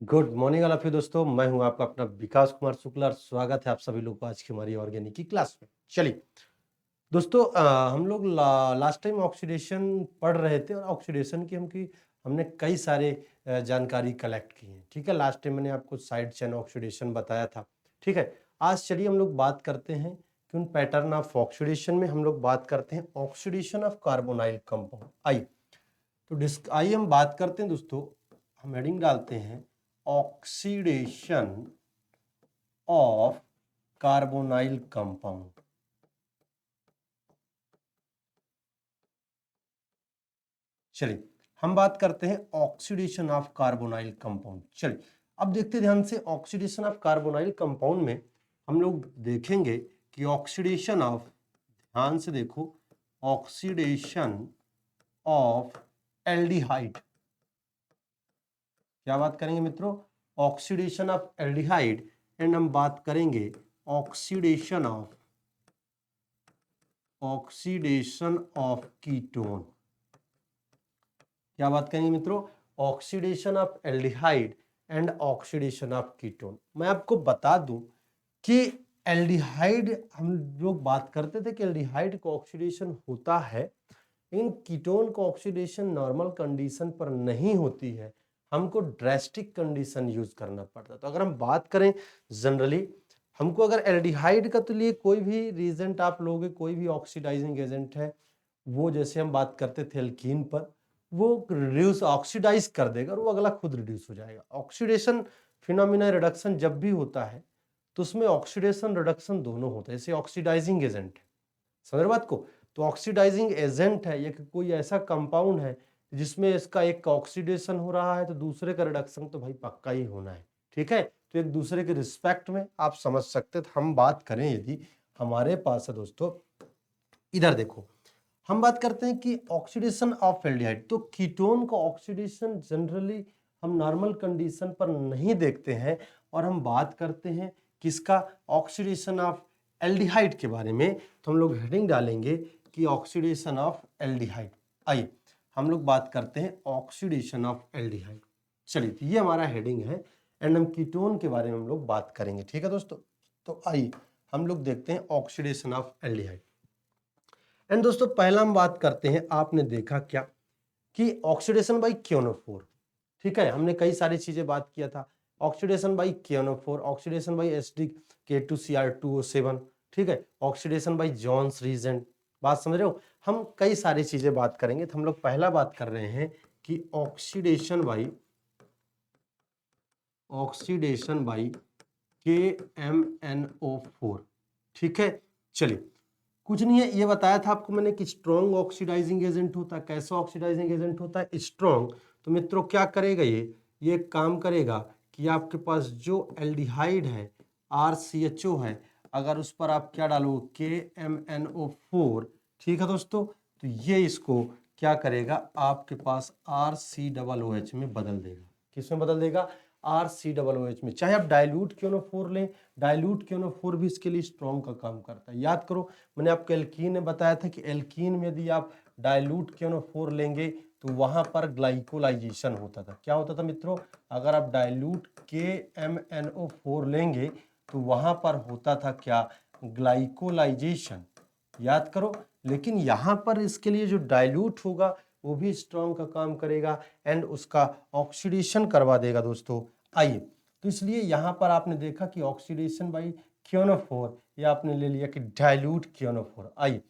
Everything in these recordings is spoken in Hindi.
Good morning all of you दोस्तों। मैं हूं आपका अपना विकास कुमार शुक्ला और स्वागत है आप सभी लोग को आज की हमारी ऑर्गेनिक की क्लास में। चलिए दोस्तों, हम लोग लास्ट टाइम ऑक्सीडेशन पढ़ रहे थे और ऑक्सीडेशन की हमने कई सारे जानकारी कलेक्ट की है। ठीक है, लास्ट टाइम मैंने आपको साइड चेन ऑक्सीडेशन बताया था। ठीक है, आज चलिए हम लोग बात करते हैं कि उन पैटर्न ऑफ ऑक्सीडेशन में हम लोग बात करते हैं ऑक्सीडेशन ऑफ कार्बोनाइल कंपाउंड। आइए आइए हम बात करते हैं दोस्तों। हम हेडिंग डालते हैं ऑक्सीडेशन ऑफ कार्बोनाइल कंपाउंड। चलिए हम बात करते हैं ऑक्सीडेशन ऑफ कार्बोनाइल कंपाउंड। चलिए अब देखते हैं ध्यान से ऑक्सीडेशन ऑफ कार्बोनाइल कंपाउंड में हम लोग देखेंगे कि ऑक्सीडेशन ऑफ, ध्यान से देखो, ऑक्सीडेशन ऑफ एल्डिहाइड। क्या बात करेंगे मित्रों? Oxidation of aldehyde. एंड हम बात करेंगे ऑक्सीडेशन ऑफ कीटोन। क्या बात करेंगे मित्रों? Oxidation of aldehyde and oxidation of ketone. मैं आपको बता दूं कि एल्डिहाइड, हम लोग बात करते थे कि एल्डिहाइड को ऑक्सीडेशन होता है, इन कीटोन को ऑक्सीडेशन नॉर्मल कंडीशन पर नहीं होती है, हमको ड्रेस्टिक कंडीशन यूज करना पड़ता है। तो अगर हम बात करें जनरली, हमको अगर एल्डिहाइड का तो लिए कोई भी रीजेंट आप लोगे, कोई भी ऑक्सीडाइजिंग एजेंट है, वो जैसे हम बात करते थे एल्कीन पर, वो रिड्यूस ऑक्सीडाइज कर देगा और वो अगला खुद रिड्यूस हो जाएगा। ऑक्सीडेशन फिनोमिना रिडक्शन जब भी होता है तो उसमें ऑक्सीडेशन रिडक्शन दोनों होता है। जैसे ऑक्सीडाइजिंग एजेंट है, समझ बात को, तो ऑक्सीडाइजिंग एजेंट है या कोई ऐसा कंपाउंड है जिसमें इसका एक का ऑक्सीडेशन हो रहा है तो दूसरे का रिडक्शन तो भाई पक्का ही होना है। ठीक है, तो एक दूसरे के रिस्पेक्ट में आप समझ सकते। तो हम बात करें यदि हमारे पास है दोस्तों, इधर देखो, हम बात करते हैं कि ऑक्सीडेशन ऑफ एल्डिहाइड, तो कीटोन का ऑक्सीडेशन जनरली हम नॉर्मल कंडीशन पर नहीं देखते हैं और हम बात करते हैं किसका? ऑक्सीडेशन ऑफ एल्डिहाइड के बारे में। तो हम लोग हेडिंग डालेंगे कि ऑक्सीडेशन ऑफ एल्डिहाइड। आइए हम लोग बात करते हैं ऑक्सीडेशन ऑफ एल्डिहाइड। चलिए तो ये हमारा हेडिंग है एंड हम कीटोन के बारे में हम लोग बात करेंगे। ठीक है दोस्तों, तो आइए हम लोग देखते हैं ऑक्सीडेशन ऑफ एल्डिहाइड। एंड दोस्तों पहला हम बात करते हैं, आपने देखा क्या कि ऑक्सीडेशन बाई क्योनोफोर। ठीक है, हमने कई सारी चीजें बात किया था। ऑक्सीडेशन बाई क्योनोफोर, ऑक्सीडेशन बाई Sd(K2Cr2O7), ठीक है, ऑक्सीडेशन बाई जॉन्स रीजेंट। बात समझ रहे हो? हम कई सारी चीजें बात करेंगे। तो हम लोग पहला बात कर रहे हैं कि ऑक्सीडेशन बाई KMnO4। ठीक है, चलिए कुछ नहीं है, ये बताया था आपको मैंने कि स्ट्रॉन्ग ऑक्सीडाइजिंग एजेंट होता है। कैसा ऑक्सीडाइजिंग एजेंट होता है? स्ट्रॉन्ग। तो मित्रों क्या करेगा ये एक काम करेगा कि आपके पास जो एल्डिहाइड है, RCHO है, अगर उस पर आप क्या डालोगे? KMnO4। ठीक है दोस्तों, तो ये इसको क्या करेगा? आपके पास RCOOH में बदल देगा। किसमें बदल देगा? RCOOH में। चाहे आप डाइल्यूट क्योनोफोर लें, डाइल्यूट क्योनोफोर भी इसके लिए स्ट्रॉन्ग का काम करता है। याद करो, मैंने आपको एल्कीन में बताया था कि एल्कीन में यदि आप डाइल्यूट क्योनोफोर लेंगे तो वहां पर ग्लाइकोलाइजेशन होता था। क्या होता था मित्रों? अगर आप डाइल्यूट KMnO4 लेंगे तो वहां पर होता था क्या? ग्लाइकोलाइजेशन। याद करो, लेकिन यहां पर इसके लिए जो डाइल्यूट होगा वो भी स्ट्रॉन्ग का काम करेगा एंड उसका ऑक्सीडेशन करवा देगा दोस्तों। आइए, तो इसलिए यहां पर आपने देखा कि ऑक्सीडेशन बाई क्योनोफोर, या आपने ले लिया कि डाइल्यूट क्योनोफोर। आइए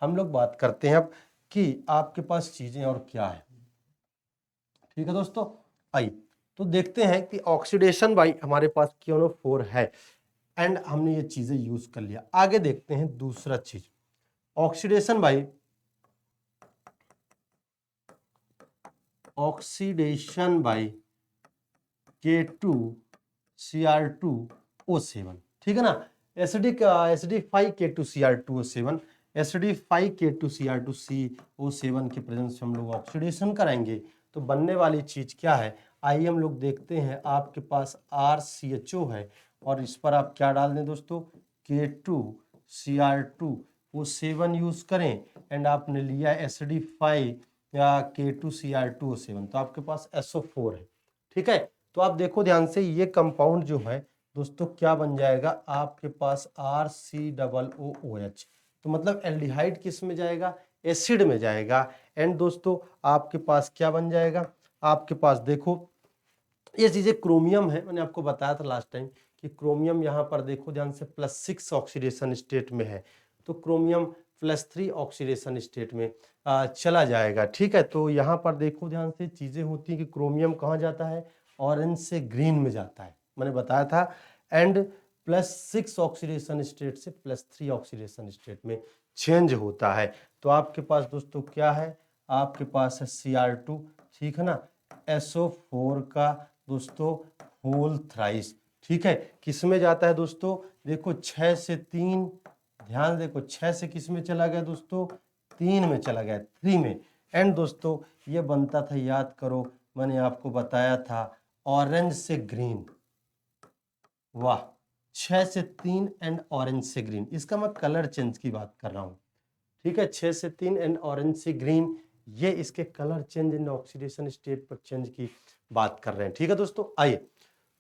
हम लोग बात करते हैं अब कि आपके पास चीजें और क्या है। ठीक है दोस्तों, आइए तो देखते हैं कि ऑक्सीडेशन बाई हमारे पास क्योनोफोर है एंड हमने ये चीजें यूज कर लिया। आगे देखते हैं दूसरा चीज, ऑक्सीडेशन बाई K2Cr2O7। ठीक है ना, एसिडिक K2Cr2O7, एसिडिफाई K2Cr2CO7 के प्रेजेंस में हम लोग ऑक्सीडेशन करेंगे तो बनने वाली चीज क्या है? आइए हम लोग देखते हैं। आपके पास RCHO है और इस पर आप क्या डाल दें दोस्तों? K2Cr2O7 यूज करें एंड आपने लिया एसिडिफाई या K2Cr2O7, तो आपके पास SO4 है। ठीक है, तो आप देखो ध्यान से, ये कंपाउंड जो है दोस्तों क्या बन जाएगा आपके पास, RCOOH। तो मतलब एल्डिहाइड किस में जाएगा, एसिड में जाएगा। एंड दोस्तों आपके पास क्या बन जाएगा, आपके पास देखो ये चीजें क्रोमियम है, मैंने आपको बताया था लास्ट टाइम कि क्रोमियम यहाँ पर देखो ध्यान से +6 ऑक्सीडेशन स्टेट में है, तो क्रोमियम +3 ऑक्सीडेशन स्टेट में चला जाएगा। ठीक है, तो यहाँ पर देखो ध्यान से चीजें होती हैं कि क्रोमियम कहाँ जाता है, ऑरेंज से ग्रीन में जाता है, मैंने बताया था। एंड +6 ऑक्सीडेशन स्टेट से +3 ऑक्सीडेशन स्टेट में चेंज होता है। तो आपके पास दोस्तों क्या है, आपके पास है Cr2, ठीक है ना, SO4 का दोस्तों होल थ्राइस। ठीक है, किस में जाता है दोस्तों, देखो 6 से 3, ध्यान देखो 6 से किस में चला गया दोस्तों, 3 में चला गया, 3 में। एंड दोस्तों ये बनता था, याद करो मैंने आपको बताया था, ऑरेंज से ग्रीन। वाह, 6 से 3 एंड ऑरेंज से ग्रीन, इसका मैं कलर चेंज की बात कर रहा हूं। ठीक है, 6 से 3 एंड ऑरेंज से ग्रीन, ये इसके colour change in oxidation state पर चेंज की बात कर रहे हैं। ठीक है दोस्तों, आइए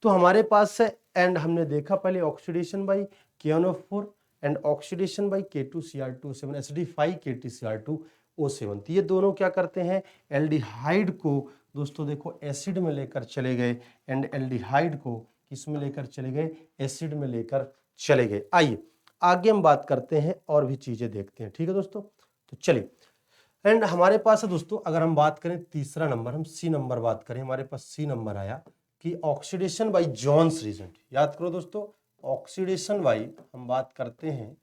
तो हमारे पास है, एंड हमने देखा पहले oxidation by KNO4 and oxidation by K2Cr2O7 H5KTCr2O7। तो ये दोनों क्या करते हैं, एल्डिहाइड को दोस्तों देखो एसिड में लेकर चले गए, एंड एल्डिहाइड को किस में लेकर चले गए, एसिड में लेकर चले गए। आइए आगे हम बात करते हैं और भी चीजें देखते हैं। ठीक है दोस्तों, तो चलिए, एंड हमारे पास है दोस्तों, अगर हम बात करें तीसरा नंबर, हम C नंबर बात करें, हमारे पास C नंबर आया कि ऑक्सीडेशन बाई जॉन्स रीजेंट। याद करो दोस्तों, ऑक्सीडेशन बाई, हम बात करते हैं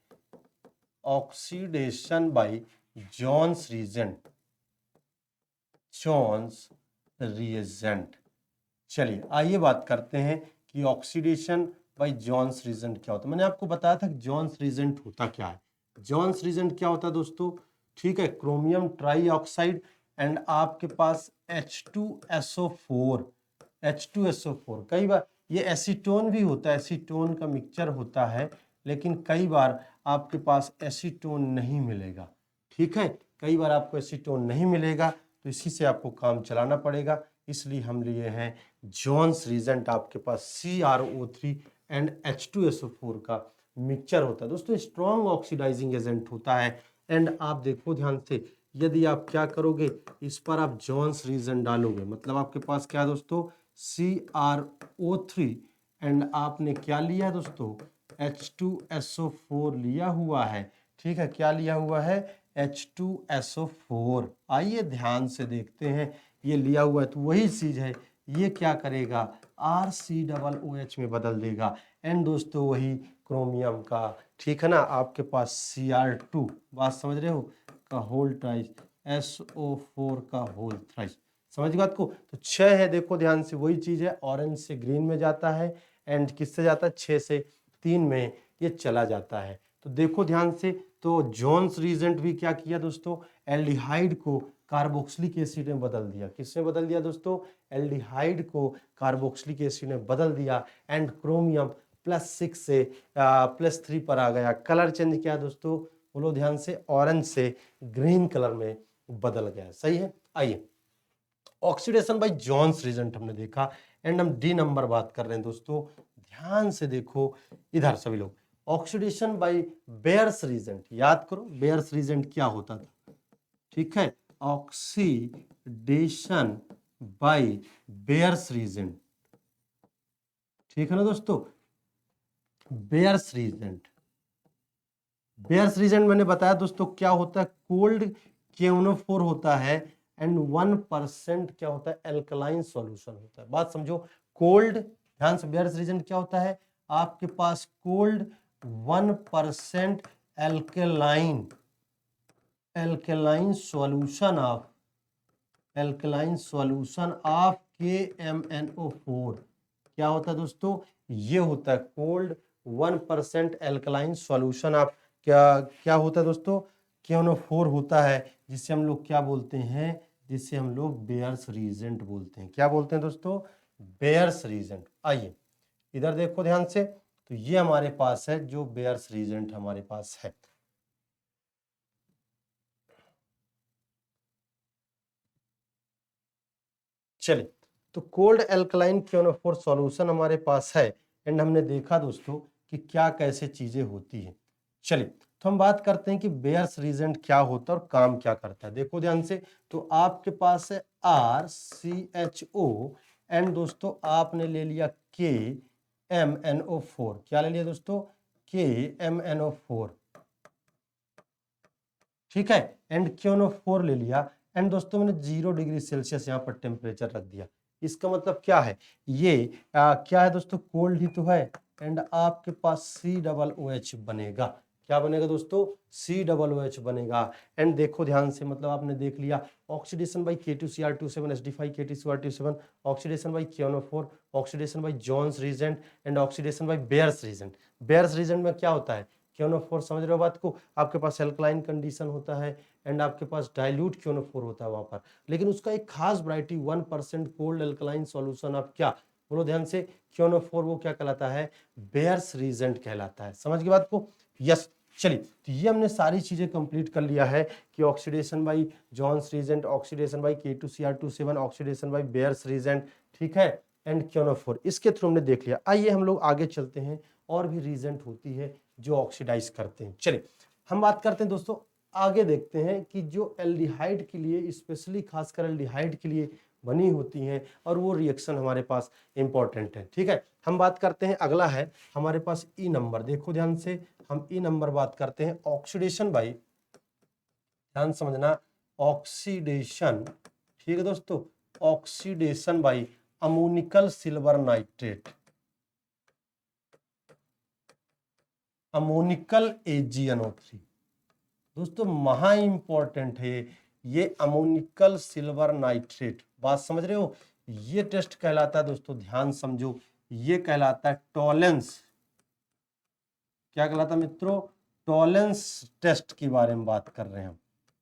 oxidation by Jones reagent, Jones reagent. चलिए आइए बात करते हैं कि ऑक्सीडेशन बाई जॉन्स रीजेंट क्या होता है। मैंने आपको बताया था कि जॉन्स रीजेंट होता क्या है। जॉन्स रीजेंट क्या होता है दोस्तों, ठीक है, क्रोमियम ट्राई ऑक्साइड एंड आपके पास H2SO4, H2SO4। कई बार ये एसीटोन भी होता है, एसीटोन का मिक्सचर होता है, लेकिन कई बार आपके पास एसीटोन नहीं मिलेगा। ठीक है, कई बार आपको एसीटोन नहीं मिलेगा, तो इसी से आपको काम चलाना पड़ेगा, इसलिए हम लिए हैं जॉन्स रीजेंट। आपके पास CrO3 एंड H2SO4 का मिक्सचर होता है दोस्तों, स्ट्रॉन्ग ऑक्सीडाइजिंग एजेंट होता है। एंड आप देखो ध्यान से, यदि आप क्या करोगे, इस पर आप जॉन्स रीजेंट डालोगे, मतलब आपके पास क्या है दोस्तों, CrO3 एंड आपने क्या लिया दोस्तों, H2SO4 लिया हुआ है। ठीक है, क्या लिया हुआ है, H2SO4। आइए ध्यान से देखते हैं, ये लिया हुआ है तो वही चीज है, ये क्या करेगा, RCOOH में बदल देगा। एंड दोस्तों वही क्रोमियम का, ठीक है ना, आपके पास Cr2, बात समझ रहे हो, का होल ट्राइस, SO4 का होल थ्राइस। समझ बात को, तो 6 है, देखो ध्यान से वही चीज है, ऑरेंज से ग्रीन में जाता है, एंड किससे जाता है, 6 से 3 में ये चला जाता है। तो देखो ध्यान से, तो जॉन्स रीजेंट भी क्या किया दोस्तों, एल्डिहाइड को कार्बोक्सिलिक एसिड में बदल दिया। किसमें बदल दिया दोस्तों, एल्डिहाइड को कार्बोक्सिलिक एसिड में बदल दिया। एंड क्रोमियम +6 से +3 पर आ गया। कलर चेंज किया दोस्तों, बोलो ध्यान से, ऑरेंज से ग्रीन कलर में बदल गया। सही है, आइए ऑक्सीडेशन बाय जॉन्स रीजेंट हमने देखा। एंड हम D नंबर बात कर रहे हैं दोस्तों, ध्यान से देखो इधर सभी लोग, ऑक्सीडेशन बाय बेयर्स रीजेंट। याद करो बेयर्स रीजेंट क्या होता था, ठीक है, ऑक्सीडेशन बाय बेयर्स रीजेंट। ठीक है ना दोस्तों, बेयर्स रीजेंट, बेयर्स रीजेंट मैंने बताया दोस्तों क्या होता है, कोल्ड KNO4 होता है, एंड 1% क्या होता है, एल्कलाइन सॉल्यूशन होता है। बात समझो, कोल्ड, ध्यान से, बेयर्स रीजेंट क्या होता है, आपके पास cold 1% alkaline, alkaline solution of, alkaline solution of KMNO4। क्या होता है दोस्तों, ये होता है कोल्ड 1% एल्कलाइन सॉल्यूशन ऑफ, क्या क्या होता है दोस्तों, KNO4 होता है, जिसे हम लोग क्या बोलते हैं, जिसे हम लोग बेयर्स रीजेंट बोलते हैं। क्या बोलते हैं दोस्तों, बेयर्स रीजेंट। आइए इधर देखो ध्यान से, तो ये हमारे पास है जो बेयर्स रीजेंट हमारे पास है। चलिए, तो कोल्ड एल्कलाइन क्योनोफोर सॉल्यूशन हमारे पास है एंड हमने देखा दोस्तों कि क्या कैसे चीजें होती हैं। चलिए तो हम बात करते हैं कि बेयर्स रीजेंट क्या होता है और काम क्या करता है। देखो ध्यान से, तो आपके पास है RCHO एंड दोस्तों आपने ले लिया KMNO4। क्या ले लिया दोस्तों? KMNO4, ठीक है, एंड क्योनोफोर ले लिया एंड दोस्तों मैंने 0 डिग्री सेल्सियस यहाँ पर टेम्परेचर रख दिया। इसका मतलब क्या है? ये क्या है दोस्तों? कोल्ड ही तो है एंड आपके पास COOH बनेगा। क्या बनेगा दोस्तों? COOH बनेगा। एंड देखो ध्यान से, मतलब आपने देख लिया oxidation by K2Cr27 HD5 K2Cr27, oxidation by क्योनोफोर, oxidation by Jones reagent and oxidation by Baeyer's reagent. Baeyer's reagent में क्या होता है? क्योनोफोर, समझ रहे हो बात को? आपके पास एल्कलाइन कंडीशन होता है एंड आपके पास डाइल्यूट क्योनोफोर होता है वहां पर, लेकिन उसका एक खास वैरायटी 1% कोल्ड एल्कलाइन सॉल्यूशन आप क्या बोलो ध्यान से, क्योनोफोर, वो क्या कहलाता है? बेयर्स रीजेंट कहलाता है। समझ गई बात को? यस। चलिए तो ये हमने सारी चीजें कंप्लीट कर लिया है कि oxidation by Jones reagent, oxidation by K2Cr27, oxidation by Baeyer's reagent, ठीक है, एंड क्योनोफोर, इसके थ्रू हमने देख लिया। आइए हम लोग आगे चलते हैं, और भी रीजेंट होती है जो ऑक्सीडाइज करते हैं। चलिए हम बात करते हैं दोस्तों, आगे देखते हैं कि जो एल्डिहाइड के लिए, स्पेशली खासकर एल्डिहाइड के लिए बनी होती हैं, और वो रिएक्शन हमारे पास इंपॉर्टेंट है। ठीक है, हम बात करते हैं, अगला है हमारे पास ई नंबर। देखो ध्यान से, हम ई नंबर बात करते हैं ऑक्सीडेशन बाई, ध्यान समझना, ऑक्सीडेशन, ठीक है दोस्तों, oxidation by ammoniacal silver nitrate, ammoniacal AgNO3। दोस्तों महा इंपॉर्टेंट है ये अमोनिकल सिल्वर नाइट्रेट, बात समझ रहे हो? ये टेस्ट कहलाता है दोस्तों, ध्यान समझो, ये कहलाता है टॉलेंस। क्या कहलाता है मित्रों? टॉलेंस टेस्ट के बारे में बात कर रहे हैं हम।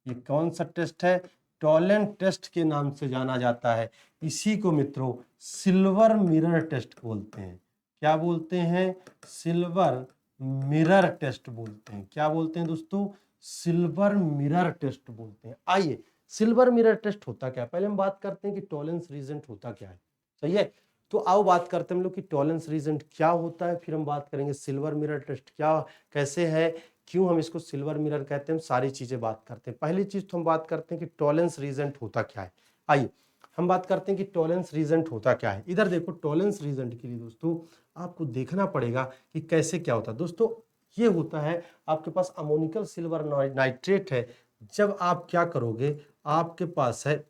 ये कौन सा टेस्ट है? टॉलेंट टेस्ट के नाम से जाना जाता है। इसी को मित्रों सिल्वर मिरर टेस्ट बोलते हैं। क्या बोलते हैं? सिल्वर मिरर टेस्ट बोलते हैं। क्या बोलते हैं दोस्तों? सिल्वर मिरर टेस्ट बोलते हैं। आइए, सिल्वर मिरर टेस्ट होता क्या है, पहले हम बात करते हैं कि टॉलेंस रीजेंट होता क्या है। सही है, तो आओ बात करते हैं हम लोग कि टॉलेंस रीजेंट क्या होता है, फिर हम बात करेंगे सिल्वर मिरर टेस्ट क्या कैसे है, क्यों हम इसको सिल्वर मिरर कहते हैं, हम सारी चीजें बात करते हैं। पहली चीज तो हम बात करते हैं कि टॉलेंस रीजेंट होता क्या है। आइए हम बात करते हैं कि टॉलेंस रीजेंट होता क्या है। इधर देखो, टॉलेंस रीजेंट के लिए दोस्तों आपको देखना पड़ेगा कि कैसे क्या होता है। दोस्तों ये होता है, आपके पास अमोनिकल सिल्वर नाइट्रेट है, जब आप क्या करोगे, आपके पास है,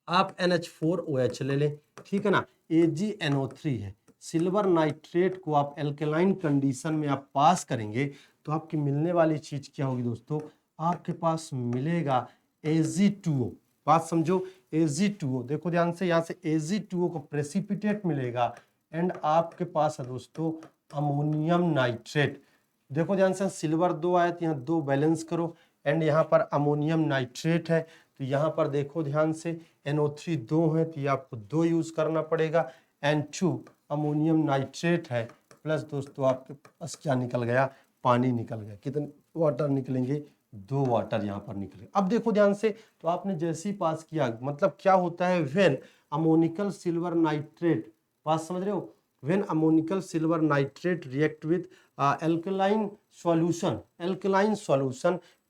आप NH4OH ले लें, ठीक है ना, AgNO3 है, सिल्वर नाइट्रेट को आप एल्केलाइन कंडीशन में आप पास करेंगे तो आपकी मिलने वाली चीज क्या होगी दोस्तों? आपके पास मिलेगा Ag2O। बात समझो, Ag2O, देखो ध्यान से, यहाँ से Ag2O को प्रेसिपिटेट मिलेगा एंड आपके पास है दोस्तों अमोनियम नाइट्रेट। देखो ध्यान से, सिल्वर 2 आए तो यहाँ 2 बैलेंस करो एंड यहाँ पर अमोनियम नाइट्रेट है, तो यहाँ पर देखो ध्यान से NO3 2 है तो ये आपको 2 यूज करना पड़ेगा, N2 अमोनियम नाइट्रेट है, प्लस दोस्तों आपके पास क्या निकल गया? पानी निकल गया। कितने वाटर निकलेंगे? 2 वाटर यहाँ पर निकले। अब देखो ध्यान से, तो आपने जैसे ही पास किया, मतलब क्या होता है, व्हेन अमोनिकल सिल्वर नाइट्रेट, बात समझ रहे हो, when ammoniacal silver nitrate react with alkaline solution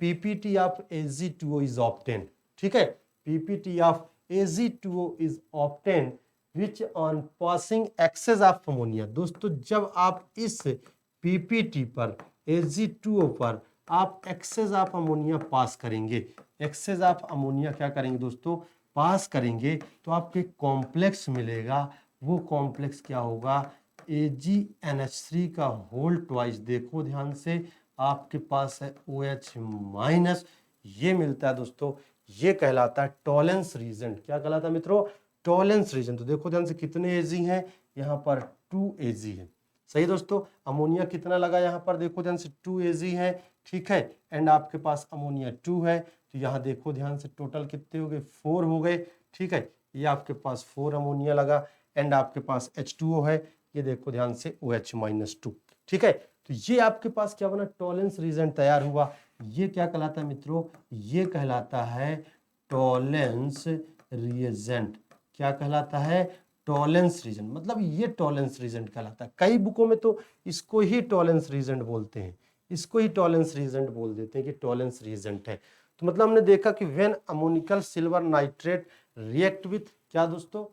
PPT of Ag2O is obtained। ठीक है, PPT of Ag2O is obtained which on passing excess of ammonia। दोस्तों जब आप इस PPT पर Ag2O पर आप एक्सेस ऑफ अमोनिया पास करेंगे, एक्सेस ऑफ अमोनिया क्या करेंगे दोस्तों? पास करेंगे, तो आपके कॉम्प्लेक्स मिलेगा, वो कॉम्प्लेक्स क्या होगा? AgNH3 का होल ट्वाइस। देखो ध्यान से, आपके पास है OH माइनस, ये मिलता है दोस्तों, ये कहलाता है टॉलेंस रीजेंट। क्या कहलाता है मित्रों? Tollens reagent. तो देखो ध्यान से, कितने Ag हैं यहाँ पर? 2 Ag है। सही दोस्तों, अमोनिया कितना लगा यहाँ पर? देखो ध्यान से 2 Ag है, ठीक है, एंड आपके पास अमोनिया 2 है, तो यहाँ देखो ध्यान से टोटल कितने हो गए? 4 हो गए, ठीक है, ये आपके पास 4 अमोनिया लगा एंड आपके पास H2O है, ये देखो ध्यान से OH-2। ठीक है, तो ये आपके पास क्या बना? टॉलेंस रीजेंट तैयार हुआ। ये क्या कहलाता है मित्रों? ये कहलाता है टॉलेंस रिएजेंट। क्या कहलाता है, टॉलेंस रीजन। मतलब ये टॉलेंस रीजन कहलाता है। कई बुकों में तो इसको ही टॉलेंस रीजन बोलते हैं, इसको ही टॉलेंस रीजन बोल देते हैं कि टॉलेंस रीजन है। तो मतलब हमने देखा कि when ammoniacal silver nitrate react with क्या दोस्तों,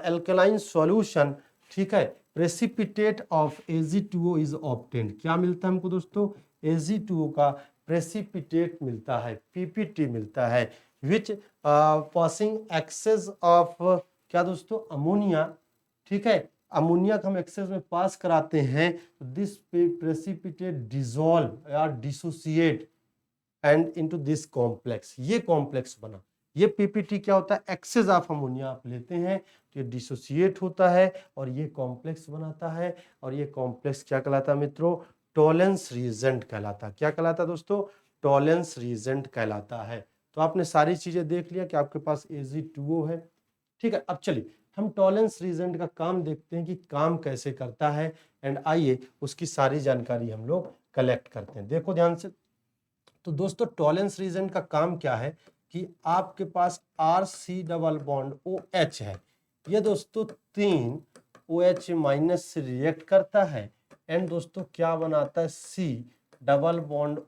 एल्कलाइन सॉल्यूशन, ठीक है, precipitate of Ag2O is obtained. क्या मिलता है हमको दोस्तों, Ag2O का प्रेसिपिटेट मिलता है, पीपीटी मिलता है, विच पासिंग एक्सेस ऑफ क्या दोस्तों, अमोनिया, ठीक है, अमोनिया को हम एक्सेस में पास कराते हैं, दिस प्रेसिपिटेट डिसॉल्व या dissociate and into this complex, ये कॉम्प्लेक्स बना। ये पीपीटी क्या होता है, एक्सेस ऑफ अमोनिया आप लेते हैं तो ये डिसोसिएट होता है और ये कॉम्प्लेक्स बनाता है, और ये कॉम्प्लेक्स क्या कहलाता है मित्रों, टॉलेंस रीजेंट कहलाता है। क्या कहलाता है दोस्तों, टॉलेंस रीजेंट कहलाता है। तो आपने सारी चीजें देख लिया कि आपके पास Ag2O है, ठीक है। अब चलिए हम टॉलेंस रीजेंट का काम देखते हैं कि काम कैसे करता है, एंड आइए उसकी सारी जानकारी हम लोग कलेक्ट करते हैं। देखो ध्यान से, तो दोस्तों टॉलेंस रीजन का काम क्या है कि आपके पास RC डबल बॉन्ड OH है, ये दोस्तों 3 OH माइनस से रिएक्ट करता है, एंड दोस्तों क्या बनाता है, C double bond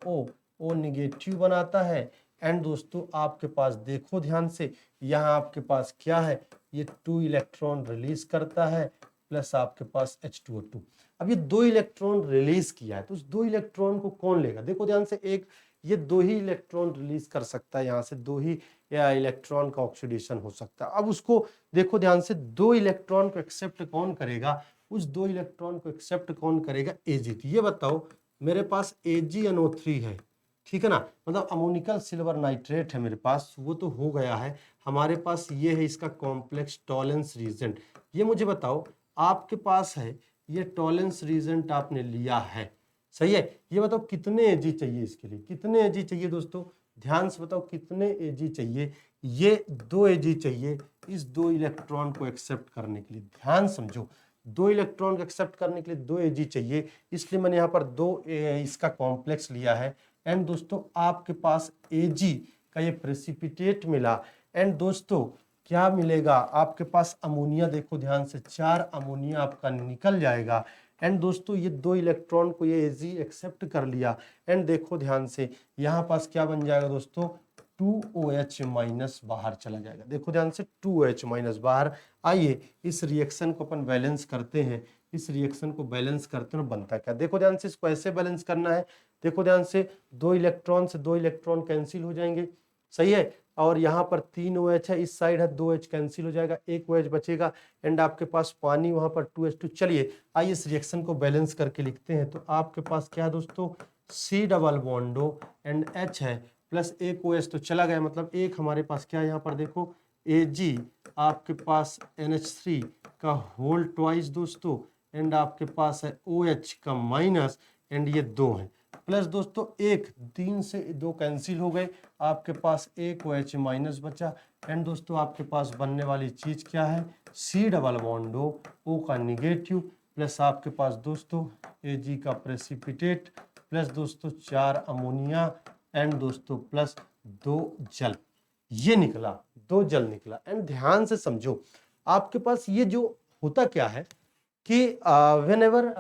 O negative बनाता है, एंड दोस्तों आपके पास देखो ध्यान से, यहाँ आपके पास क्या है, ये 2 इलेक्ट्रॉन रिलीज करता है, प्लस आपके पास H2O2। अब ये 2 इलेक्ट्रॉन रिलीज किया है, तो उस 2 इलेक्ट्रॉन को कौन लेगा, देखो ध्यान से, एक ये 2 ही इलेक्ट्रॉन रिलीज कर सकता है, यहाँ से 2 ही या इलेक्ट्रॉन का ऑक्सीडेशन हो सकता है। अब उसको देखो ध्यान से, 2 इलेक्ट्रॉन को एक्सेप्ट कौन करेगा, उस 2 इलेक्ट्रॉन को एक्सेप्ट कौन करेगा, Ag। ये बताओ, मेरे पास AgNO3 है, ठीक है ना, मतलब अमोनिकल सिल्वर नाइट्रेट है मेरे पास, वो तो हो गया है। हमारे पास ये है इसका कॉम्प्लेक्स टॉलेंस रीजेंट। ये मुझे बताओ, आपके पास है ये टॉलेंस रीजेंट आपने लिया है, सही है। ये बताओ कितने Ag चाहिए इसके लिए, कितने Ag चाहिए दोस्तों, ध्यान से बताओ कितने Ag चाहिए, ये 2 Ag चाहिए इस 2 इलेक्ट्रॉन को एक्सेप्ट करने के लिए। ध्यान समझो, 2 इलेक्ट्रॉन को एक्सेप्ट करने के लिए 2 Ag चाहिए, इसलिए मैंने यहाँ पर 2 इसका कॉम्प्लेक्स लिया है, एंड दोस्तों आपके पास Ag का ये प्रेसिपिटेट मिला, एंड दोस्तों क्या मिलेगा आपके पास, अमोनिया, देखो ध्यान से 4 अमोनिया आपका निकल जाएगा, एंड दोस्तों ये 2 इलेक्ट्रॉन को ये Ag एक्सेप्ट कर लिया, एंड देखो ध्यान से यहाँ पास क्या बन जाएगा दोस्तों, 2OH माइनस बाहर चला जाएगा। देखो ध्यान से 2OH माइनस बाहर। आइए इस रिएक्शन को अपन बैलेंस करते हैं, इस रिएक्शन को बैलेंस करते हैं, बनता क्या, देखो ध्यान से, इसको ऐसे बैलेंस करना है, देखो ध्यान से, 2 इलेक्ट्रॉन से 2 इलेक्ट्रॉन कैंसिल हो जाएंगे, सही है, और यहाँ पर 3 OH है, इस साइड है 2 H कैंसिल हो जाएगा, 1 OH बचेगा, एंड आपके पास पानी वहाँ पर 2H2। चलिए आइए इस रिएक्शन को बैलेंस करके लिखते हैं। तो आपके पास क्या है दोस्तों, C डबल बॉन्डो एंड H है, प्लस 1 OH तो चला गया, मतलब एक हमारे पास क्या है, यहाँ पर देखो Ag आपके पास NH3 का होल ट्वाइस दोस्तों, एंड आपके पास है OH का माइनस, एंड ये 2 है, प्लस दोस्तों 1, 3 से 2 कैंसिल हो गए, आपके पास 1 OH माइनस बचा, एंड दोस्तों आपके पास बनने वाली चीज क्या है, C डबल बॉन्ड O का निगेटिव, प्लस आपके पास दोस्तों Ag का प्रेसिपिटेट, प्लस दोस्तों 4 अमोनिया, एंड दोस्तों प्लस 2 जल, ये निकला, 2 जल निकला। एंड ध्यान से समझो, आपके पास ये जो होता क्या है कि whenever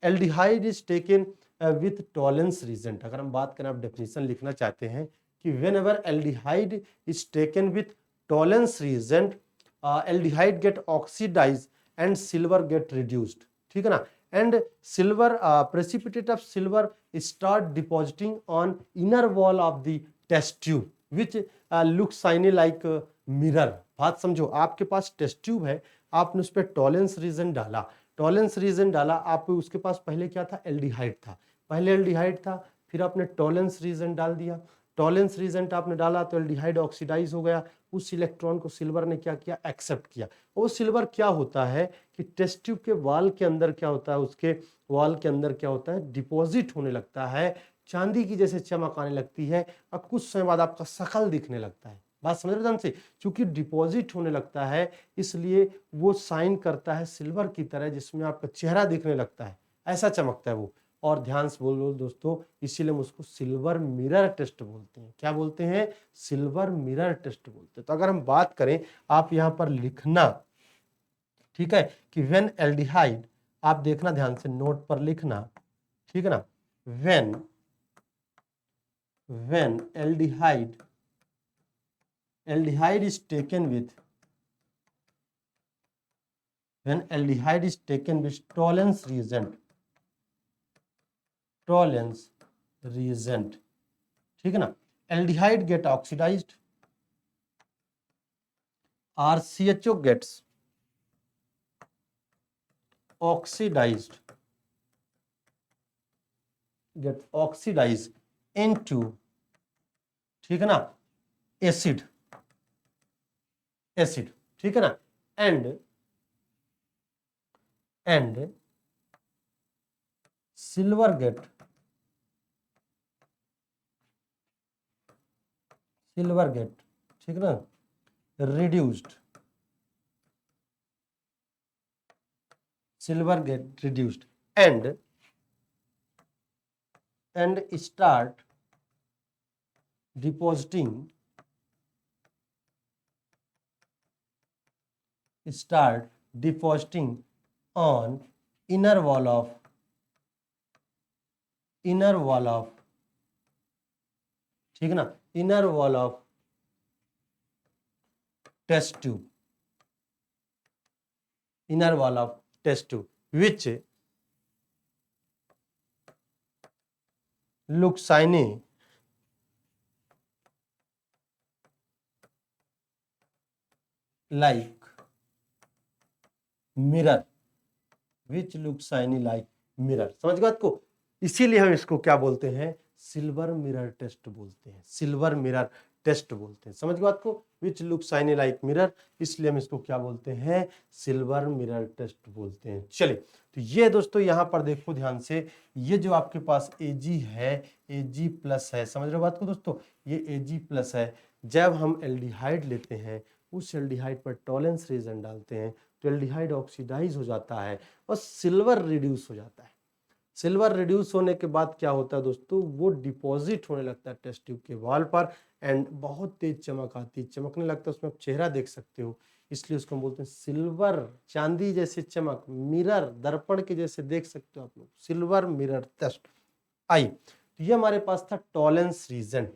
aldehyde is taken with Tollens reagent, अगर हम बात करें, आप डेफिनेशन लिखना चाहते हैं कि whenever aldehyde is taken with Tollens reagent, aldehyde get oxidise and silver get reduced, ठीक है ना, and silver precipitate of silver start depositing on inner wall of the test tube which look shiny like mirror. बात समझो, आपके पास टेस्ट ट्यूब है, आपने उस पर टॉलेंस रीजन डाला, टॉलेंस रीजन डाला, आप उसके पास पहले क्या था, एल्डिहाइड था, पहले एल्डिहाइड था, फिर आपने टॉलेंस रीजन डाल दिया, टॉलेंस रीजन आपने डाला तो एल्डिहाइड ऑक्सीडाइज हो गया, उस इलेक्ट्रॉन को सिल्वर ने क्या किया, एक्सेप्ट किया। वो सिल्वर क्या होता है कि टेस्ट ट्यूब के वाल के अंदर क्या होता है, उसके वाल के अंदर क्या होता है, डिपॉजिट होने लगता है, चांदी की जैसे चमक आने लगती है, और कुछ समय बाद आपका शकल दिखने लगता है। बात समझ रहे से, क्योंकि डिपॉजिट होने लगता है इसलिए वो साइन करता है सिल्वर की तरह, जिसमें आपका चेहरा दिखने लगता है, ऐसा चमकता है वो। और ध्यान से बोलो दोस्तों, इसीलिए हम उसको सिल्वर मिरर टेस्ट बोलते हैं। क्या बोलते हैं? सिल्वर मिरर टेस्ट बोलते हैं। तो अगर हम बात करें, आप यहाँ पर लिखना, ठीक है, कि व्हेन एल्डिहाइड, आप देखना ध्यान से, नोट पर लिखना, ठीक है ना, when aldehyde is taken with, when aldehyde is taken with Tollens reagent, ठीक है ना, aldehyde get oxidized, RCHO gets oxidized into, ठीक है ना, एसिड, ठीक है ना, एंड सिल्वर गेट ठीक है ना, reduced, silver get reduced and start depositing on inner wall of ठीक है ना, inner wall of test tube, which look shiny like mirror, समझ गए बात को? इसीलिए हम इसको क्या बोलते हैं? सिल्वर मिरर टेस्ट बोलते हैं, समझ गए बात को? विच लुक शाइनी लाइक मिरर, इसलिए हम इसको क्या बोलते हैं? सिल्वर मिरर टेस्ट बोलते हैं। चलिए, तो ये दोस्तों यहाँ पर देखो ध्यान से, ये जो आपके पास Ag है, Ag प्लस है, समझ रहे हो बात को दोस्तों? ये Ag प्लस है। जब हम एल्डिहाइड लेते हैं, उस एल्डिहाइड पर टॉलेंस रीजन डालते हैं, तो एल्डिहाइड ऑक्सीडाइज हो जाता है और सिल्वर रिड्यूस हो जाता है। सिल्वर रिड्यूस होने के बाद क्या होता है दोस्तों? वो डिपॉजिट होने लगता है टेस्ट ट्यूब के वॉल पर, एंड बहुत तेज चमक आती है, चमकने लगता है, उसमें आप चेहरा देख सकते हो, इसलिए उसको हम बोलते हैं सिल्वर, चांदी जैसे चमक, मिरर, दर्पण के जैसे देख सकते हो आप लोग, सिल्वर मिरर टेस्ट। आइए, तो ये हमारे पास था टॉलेंस रीजन,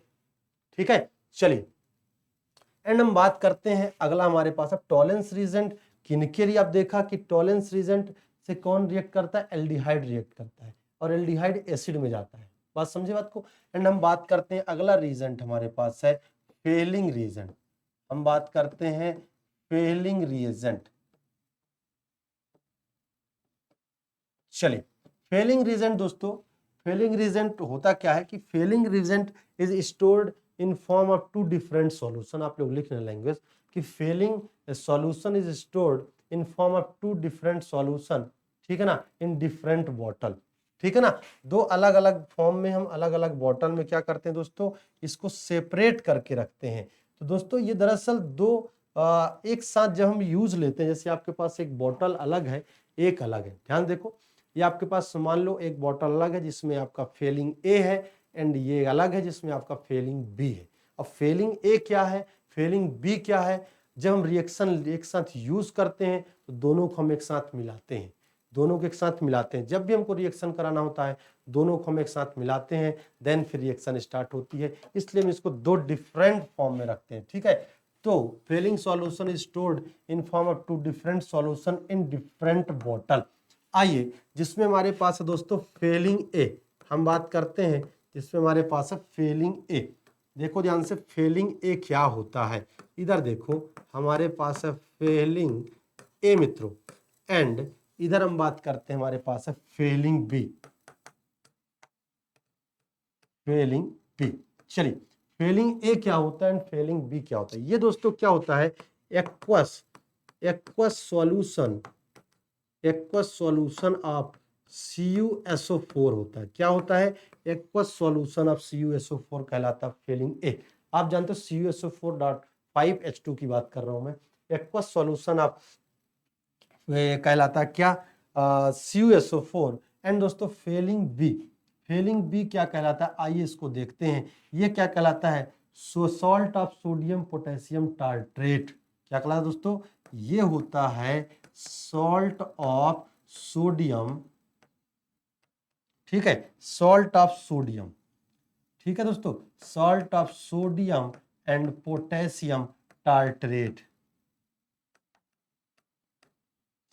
ठीक है। चलिए, एंड हम बात करते हैं, अगला हमारे पास है टॉलेंस रीजेंट। किनके लिए? आप देखा कि टॉलेंस रीजेंट से कौन रिएक्ट करता है? एल्डिहाइड रिएक्ट करता है, और एल्डिहाइड एसिड में जाता है। बात समझे बात को? एंड हम बात करते हैं, अगला रीजेंट हमारे पास है फेलिंग रीजेंट। हम बात करते हैं फेलिंग रिएजेंट। चलिए, फेलिंग रिएजेंट दोस्तों, फेलिंग रिएजेंट होता क्या है कि Fehling reagent is stored in form of two different solution. आप लोग लिख रहे हैं लैंग्वेज कि Fehling solution is stored in form of two different solution, ठीक है ना, इन डिफरेंट बॉटल, ठीक है ना। दो अलग अलग फॉर्म में हम अलग अलग बॉटल में क्या करते हैं दोस्तों? इसको सेपरेट करके रखते हैं। तो दोस्तों ये दरअसल दो एक साथ जब हम यूज लेते हैं, जैसे आपके पास एक बॉटल अलग है, एक अलग है, ध्यान देखो, ये आपके पास मान लो एक बॉटल अलग है जिसमें आपका फेलिंग ए है, एंड ये अलग है जिसमें आपका फेलिंग बी है। अब फेलिंग ए क्या है, फेलिंग बी क्या है? जब हम रिएक्शन एक साथ यूज करते हैं तो दोनों को हम एक साथ मिलाते हैं, जब भी हमको रिएक्शन कराना होता है दोनों को हम एक साथ मिलाते हैं, देन फिर रिएक्शन स्टार्ट होती है। इसलिए हम इसको दो डिफरेंट फॉर्म में रखते हैं, ठीक है। तो Fehling solution is stored in form of two different solution in different bottle. आइए, जिसमें हमारे पास है दोस्तों फेलिंग ए, हम बात करते हैं जिसमें हमारे पास है फेलिंग ए। देखो ध्यान से, फेलिंग ए क्या होता है? इधर देखो, हमारे पास है फेलिंग ए मित्रों, एंड इधर हम बात करते हैं, हमारे पास है फेलिंग बी, चलिए, फेलिंग ए क्या होता है एंड फेलिंग बी क्या होता है? ये दोस्तों क्या होता है? एक्वस सॉल्यूशन ऑफ CuSO4 होता है। क्या होता है? एक्वस सॉल्यूशन ऑफ CuSO4 कहलाता है फेलिंग ए। आप जानते हो CuSO4.5H2 की बात कर रहा हूं मैं। एक्वस सॉल्यूशन ऑफ कहलाता है क्या? CuSO4 एंड दोस्तों फेलिंग बी क्या कहलाता है, आइए इसको देखते हैं। ये क्या कहलाता है, salt of sodium potassium tartrate. क्या कहलाता है दोस्तों, ये होता है सॉल्ट ऑफ सोडियम, ठीक है, सॉल्ट ऑफ सोडियम, ठीक है दोस्तों, salt of sodium and potassium tartrate,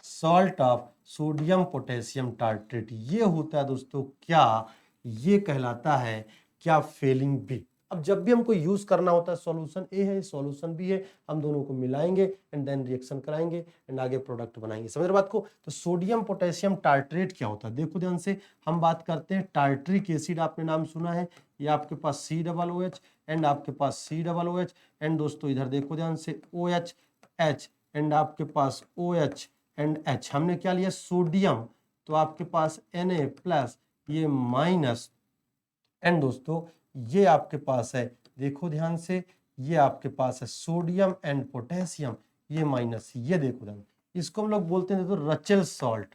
salt of sodium potassium tartrate, ये होता है दोस्तों क्या, ये कहलाता है क्या, फेलिंग बी। अब जब भी हमको यूज करना होता है, सॉल्यूशन ए है, सॉल्यूशन बी है, हम दोनों को मिलाएंगे एंड देन रिएक्शन कराएंगे एंड आगे प्रोडक्ट बनाएंगे। समझ रहे बात को। तो सोडियम पोटेशियम टार्ट्रेट क्या होता है, देखो ध्यान से, हम बात करते हैं टार्ट्रिक एसिड, आपने नाम सुना है, ये आपके पास COOH एंड आपके पास COOH एंड दोस्तों इधर देखो ध्यान से OH H एंड आपके पास OH एंड H, हमने क्या लिया, सोडियम, तो आपके पास Na प्लस, ये माइनस, एंड दोस्तों ये आपके पास है, देखो ध्यान से, ये आपके पास है सोडियम एंड पोटेशियम, ये माइनस, ये देखो ध्यान, इसको हम लोग बोलते हैं दोस्तों रचेल सॉल्ट,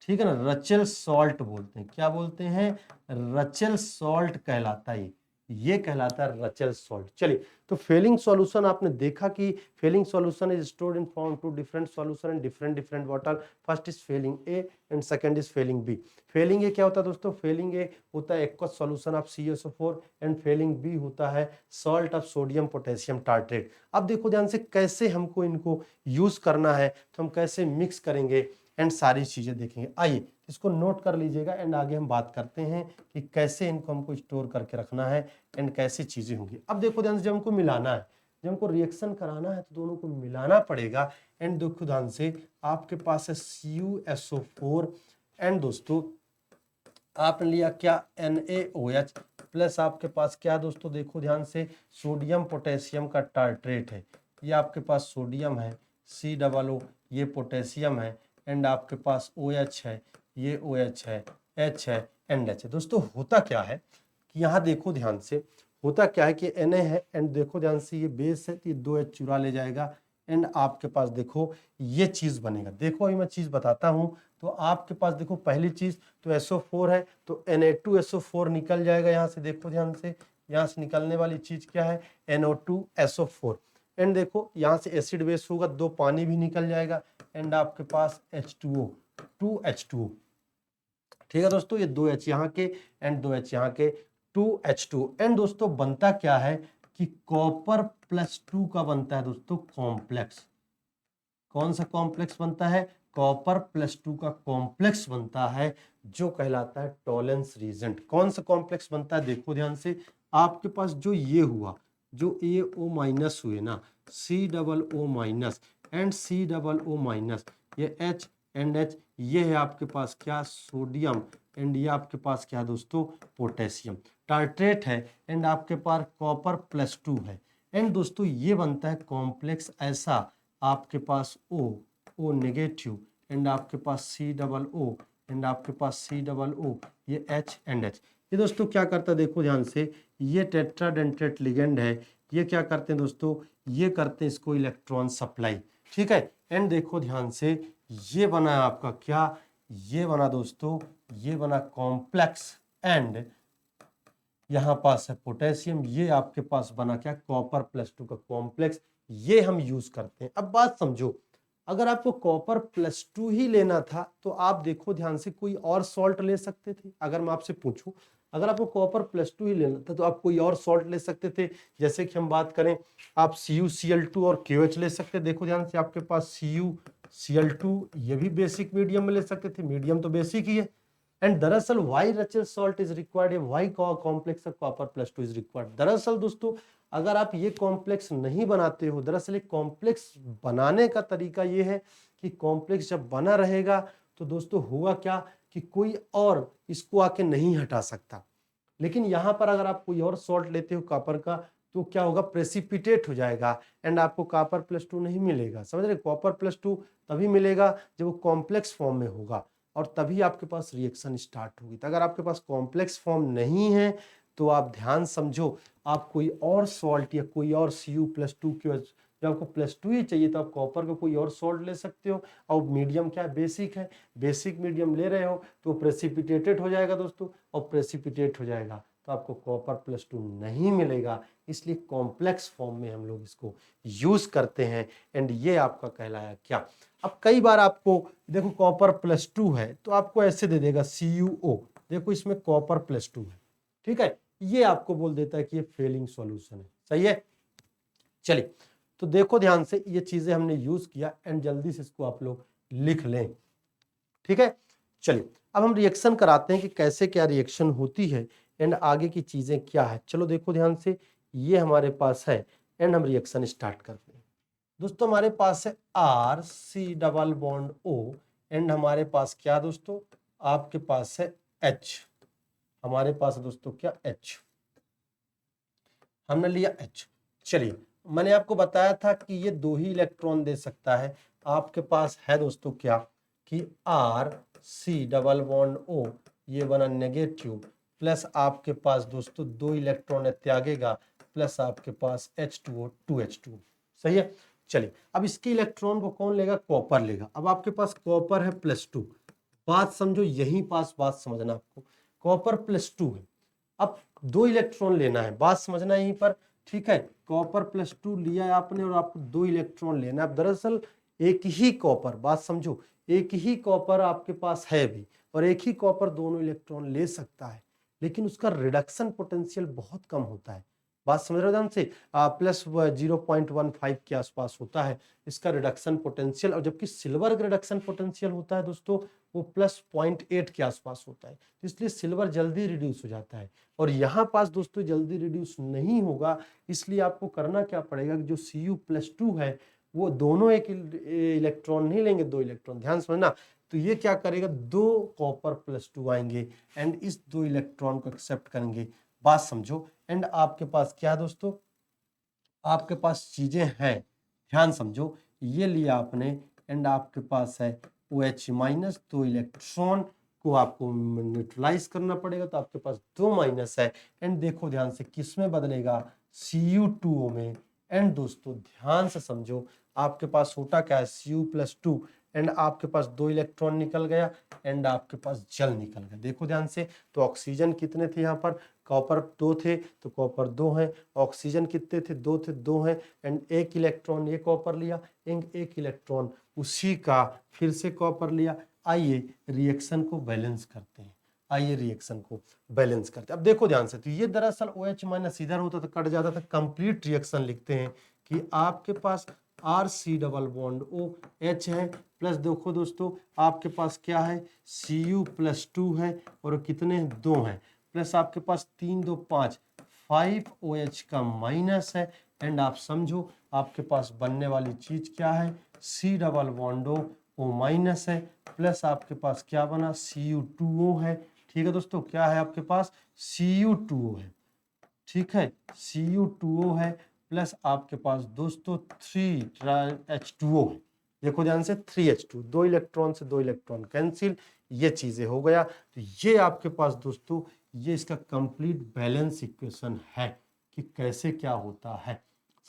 ठीक है ना, रचेल सॉल्ट बोलते हैं, क्या बोलते हैं, रचेल सॉल्ट कहलाता है, ये कहलाता है रचेल सॉल्ट। चलिए, तो फेलिंग सॉल्यूशन आपने देखा कि Fehling solution is stored in form two different solution and different water. First is Fehling A and second is Fehling B. Fehling A क्या होता है दोस्तों, फेलिंग ए होता है aqueous solution of CSO4 and Fehling B होता है salt of sodium potassium tartrate. अब देखो ध्यान से कैसे हमको इनको यूज करना है, तो हम कैसे मिक्स करेंगे एंड सारी चीजें देखेंगे। आइए इसको नोट कर लीजिएगा एंड आगे हम बात करते हैं कि कैसे इनको हमको स्टोर करके रखना है एंड कैसी चीजें होंगी। अब देखो ध्यान से, जब हमको मिलाना है, जब हमको रिएक्शन कराना है तो दोनों को मिलाना पड़ेगा एंड देखो ध्यान से, आपके पास है CuSO4 एंड दोस्तों आपने लिया क्या, NaOH प्लस आपके पास क्या दोस्तों, देखो ध्यान से, सोडियम पोटेशियम का टार्ट्रेट है, ये आपके पास सोडियम है, COO, ये पोटेशियम है एंड आपके पास OH है, ये OH है, H है एंड H है। दोस्तों होता क्या है कि यहाँ देखो ध्यान से, होता क्या है कि Na है एंड देखो ध्यान से, ये बेस है तो ये 2H चुरा ले जाएगा एंड आपके पास देखो ये चीज बनेगा। देखो अभी मैं चीज बताता हूँ, तो आपके पास देखो पहली चीज तो SO4 है, तो Na2SO4 निकल जाएगा यहाँ से, देखो ध्यान से, यहाँ से निकलने वाली चीज क्या है, NO2SO4 एंड देखो यहाँ से एसिड बेस होगा, 2 पानी भी निकल जाएगा एंड आपके पास H2O, 2H2O, ठीक है दोस्तों, ये 2H यहाँ के एंड 2H यहाँ के, 2H2 एंड दोस्तों बनता क्या है कि कॉपर +2 का बनता है दोस्तों कॉम्प्लेक्स। कौन सा कॉम्प्लेक्स बनता है, कॉपर +2 का कॉम्प्लेक्स बनता है जो कहलाता है टॉलेंस रीजेंट। कौन सा कॉम्प्लेक्स बनता है, देखो ध्यान से, आपके पास जो ये हुआ, जो AO- हुए ना, COO- एंड COO-, ये H एंड H, ये है आपके पास क्या, सोडियम एंड ये आपके पास क्या दोस्तों, पोटेशियम टार्ट्रेट है एंड आपके पास कॉपर +2 है एंड दोस्तों ये बनता है कॉम्प्लेक्स ऐसा, आपके पास O नेगेटिव एंड आपके पास COO एंड आपके पास COO, ये H एंड H। ये दोस्तों क्या करता है, देखो ध्यान से, ये टेट्राडेंटेट लिगेंड है, ये क्या करते हैं दोस्तों, ये करते हैं इसको इलेक्ट्रॉन सप्लाई, ठीक है एंड देखो ध्यान से, ये बना आपका क्या, ये बना दोस्तों, ये बना कॉम्प्लेक्स एंड यहाँ पास है पोटेशियम, ये आपके पास बना क्या, कॉपर +2 का कॉम्प्लेक्स, ये हम यूज करते हैं। अब बात समझो, अगर आपको कॉपर +2 ही लेना था तो आप देखो ध्यान से कोई और सॉल्ट ले सकते थे। अगर मैं आपसे पूछूं, अगर आपको कॉपर +2 ही लेना था तो आप कोई और सॉल्ट ले सकते थे, जैसे कि हम बात करें, आप CuCl2 और KOH ले सकते। देखो ध्यान से, आपके पास CuCl2, ये भी बेसिक मीडियम में ले सकते थे, मीडियम तो बेसिक ही है एंड दरअसल why Rochelle salt is required, why complex of copper +2 is required. दरअसल दोस्तों अगर आप ये कॉम्प्लेक्स नहीं बनाते हो, दरअसल एक कॉम्प्लेक्स बनाने का तरीका ये है कि कॉम्प्लेक्स जब बना रहेगा तो दोस्तों हुआ क्या कि कोई और इसको आके नहीं हटा सकता, लेकिन यहाँ पर अगर आप कोई और सॉल्ट लेते हो कॉपर का तो क्या होगा, प्रेसिपिटेट हो जाएगा एंड आपको कॉपर +2 नहीं मिलेगा। समझ रहे, कॉपर +2 तभी मिलेगा जब वो कॉम्प्लेक्स फॉर्म में होगा और तभी आपके पास रिएक्शन स्टार्ट होगी। तो अगर आपके पास कॉम्प्लेक्स फॉर्म नहीं है तो आप ध्यान समझो, आप कोई और सॉल्ट या कोई और Cu+2 के जब आपको +2 ही चाहिए तो आप कॉपर का कोई और सॉल्ट ले सकते हो। और मीडियम क्या है, बेसिक है, बेसिक मीडियम ले रहे हो तो प्रेसिपिटेटेड हो जाएगा दोस्तों, और प्रेसिपिटेट हो जाएगा तो आपको कॉपर +2 नहीं मिलेगा। इसलिए कॉम्प्लेक्स फॉर्म में हम लोग इसको यूज करते हैं। एंड ये आपका कहलाया क्या। अब कई बार आपको देखो कॉपर +2 है तो आपको ऐसे दे देगा CuO, देखो इसमें कॉपर +2 है, ठीक है, ये आपको बोल देता है कि ये फेलिंग सॉल्यूशन है। सही है, चलिए तो देखो ध्यान से, ये चीजें हमने यूज किया एंड जल्दी से इसको आप लोग लिख लें, ठीक है। चलिए अब हम रिएक्शन कराते हैं कि कैसे क्या रिएक्शन होती है एंड आगे की चीजें क्या है। चलो देखो ध्यान से, ये हमारे पास है एंड हम रिएक्शन स्टार्ट करते हैं। दोस्तों हमारे पास है RC⋅O एंड हमारे पास क्या दोस्तों, आपके पास है H, हमारे पास है दोस्तों क्या H, हमने लिया H। चलिए मैंने आपको बताया था कि ये 2 ही इलेक्ट्रॉन दे सकता है। आपके पास है दोस्तों क्या कि RC⋅O, ये बना नेगेटिव, प्लस आपके पास दोस्तों 2 इलेक्ट्रॉन त्यागेगा, प्लस आपके पास H2O 2H2। सही है, चलिए अब इसके इलेक्ट्रॉन को कौन लेगा, कॉपर लेगा। अब आपके पास कॉपर है +2, बात समझो, यहीं पास बात समझना आपको, कॉपर +2 है, अब 2 इलेक्ट्रॉन लेना है, बात समझना यहीं पर, ठीक है। कॉपर +2 लिया है आपने और आपको 2 इलेक्ट्रॉन लेना है। दरअसल एक ही कॉपर, बात समझो, एक ही कॉपर आपके पास है भी, और एक ही कॉपर दोनों इलेक्ट्रॉन ले सकता है, लेकिन उसका रिडक्शन पोटेंशियल बहुत कम होता है। बात समझ रहे हो ध्यान से, +0.15 के आसपास होता है इसका रिडक्शन पोटेंशियल, और जबकि सिल्वर का रिडक्शन पोटेंशियल होता है दोस्तों वो +0.8 के आसपास होता है, इसलिए सिल्वर जल्दी रिड्यूस हो जाता है। और यहाँ पास दोस्तों जल्दी रिड्यूस नहीं होगा, इसलिए आपको करना क्या पड़ेगा कि जो Cu+2 है वो दोनों एक इलेक्ट्रॉन नहीं लेंगे, 2 इलेक्ट्रॉन, ध्यान समझना। तो ये क्या करेगा, 2 कॉपर +2 आएंगे एंड इस 2 इलेक्ट्रॉन को एक्सेप्ट करेंगे, बात समझो। एंड आपके पास क्या दोस्तों, आपके पास चीजें हैं, ध्यान समझो, ये लिया आपने एंड आपके पास है OH-, 2 इलेक्ट्रॉन को आपको न्यूट्रलाइज करना पड़ेगा, तो आपके पास 2 माइनस है एंड देखो ध्यान से किस में बदलेगा, Cu2O में। एंड दोस्तों ध्यान से समझो, आपके पास होता क्या है, Cu+2 एंड आपके पास 2 इलेक्ट्रॉन निकल गया एंड आपके पास जल निकल गया। देखो ध्यान से, तो ऑक्सीजन कितने थे यहाँ पर, कॉपर 2 थे तो कॉपर 2 है, ऑक्सीजन कितने थे, 2 थे, 2 है एंड 1 इलेक्ट्रॉन ये कॉपर लिया एंड 1 इलेक्ट्रॉन उसी का फिर से कॉपर लिया। आइए रिएक्शन को बैलेंस करते हैं, आइए रिएक्शन को बैलेंस करते हैं। अब देखो ध्यान से, तो ये दरअसल OH- इधर होता तो कट जाता था, कंप्लीट रिएक्शन लिखते हैं कि आपके पास RC⋅O H है, प्लस देखो दोस्तों आपके पास क्या है, Cu+2 है और कितने 2 हैं, प्लस आपके पास 3 2 5 5OH का माइनस है एंड आप समझो आपके पास बनने वाली चीज क्या है, C⋅O है, प्लस आपके पास क्या बना, Cu2O है। ठीक है दोस्तों, क्या है आपके पास, Cu2O है, ठीक है, Cu2O है, प्लस आपके पास दोस्तों 3H2O है। देखो ध्यान से 3H2, 2 इलेक्ट्रॉन से 2 इलेक्ट्रॉन कैंसिल, ये चीजें हो गया। तो ये आपके पास दोस्तों ये इसका कंप्लीट बैलेंस इक्वेशन है कि कैसे क्या होता है,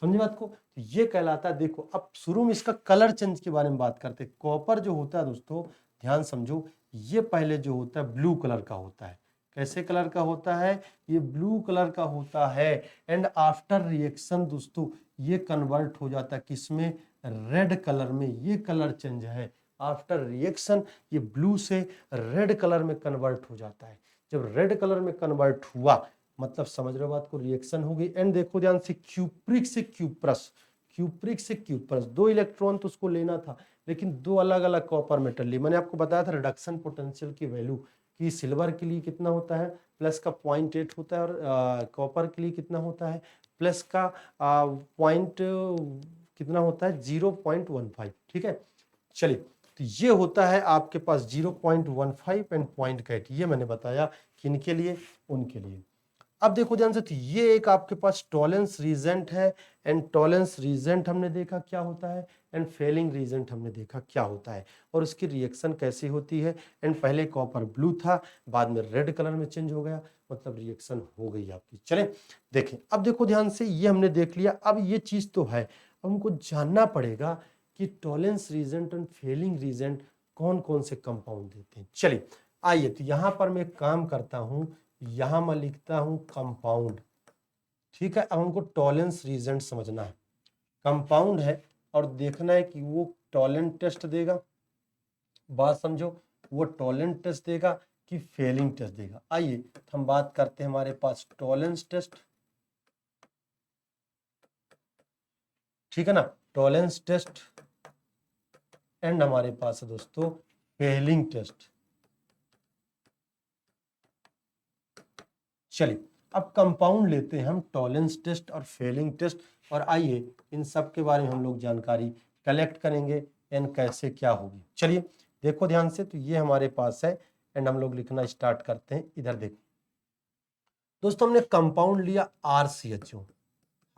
समझे बात को। तो ये कहलाता है, देखो अब शुरू में इसका कलर चेंज के बारे में बात करते हैं। कॉपर जो होता है दोस्तों, ध्यान समझो, ये पहले जो होता है ब्लू कलर का होता है। कैसे कलर का होता है, ये ब्लू कलर का होता है एंड आफ्टर रिएक्शन दोस्तों ये कन्वर्ट हो जाता है किसमें, रेड कलर में। ये कलर चेंज है, आफ्टर रिएक्शन ये ब्लू से रेड कलर में कन्वर्ट हो जाता है। जब रेड कलर में कन्वर्ट हुआ मतलब समझ रहे हो बात को, रिएक्शन होगी। एंड देखो ध्यान से, क्यूप्रिक से क्यूप्रस, क्यूप्रिक से क्यूप्रस, 2 इलेक्ट्रॉन तो उसको लेना था लेकिन 2 अलग अलग कॉपर मेटल लिए। मैंने आपको बताया था रिडक्शन पोटेंशियल की वैल्यू कि सिल्वर के लिए कितना होता है, प्लस का 0.8 होता है, और कॉपर के लिए कितना होता है, प्लस का पॉइंट कितना होता है, 0.15। ठीक है, चलिए तो ये होता है आपके पास 0.15 एंड 0.8, ये मैंने बताया किनके लिए, उनके लिए। अब देखो ध्यान से, तो ये एक आपके पास टॉलेंस रीजेंट है एंड टॉलेंस रीजेंट हमने देखा क्या होता है एंड फेलिंग रीजेंट हमने देखा क्या होता है और उसकी रिएक्शन कैसी होती है। एंड पहले कॉपर ब्लू था, बाद में रेड कलर में चेंज हो गया, मतलब रिएक्शन हो गई आपकी। चलें देखें, अब देखो ध्यान से, ये हमने देख लिया। अब ये चीज तो है, अब हमको जानना पड़ेगा कि टॉलेंस रीजेंट और फेलिंग रीजेंट कौन कौन से कंपाउंड देते हैं। चलिए आइए, तो यहाँ पर मैं काम करता हूँ, यहाँ मैं लिखता हूँ कंपाउंड, ठीक है। अब हमको टॉलेंस रीजेंट समझना है, कंपाउंड है और देखना है कि वो टॉलेंट टेस्ट देगा, बात समझो, वो टॉलेंट टेस्ट देगा कि फेलिंग टेस्ट देगा। आइए हम बात करते हैं, हमारे पास टॉलेंस टेस्ट, ठीक है ना, टॉलेंस टेस्ट एंड हमारे पास है दोस्तों फेलिंग टेस्ट। चलिए अब कंपाउंड लेते हैं हम, टॉलेंस टेस्ट और फेलिंग टेस्ट, और आइए इन सब के बारे में हम लोग जानकारी कलेक्ट करेंगे एंड कैसे क्या होगी। चलिए देखो ध्यान से, तो ये हमारे पास है एंड हम लोग लिखना स्टार्ट करते हैं। इधर देखो दोस्तों, हमने कंपाउंड लिया RCHO,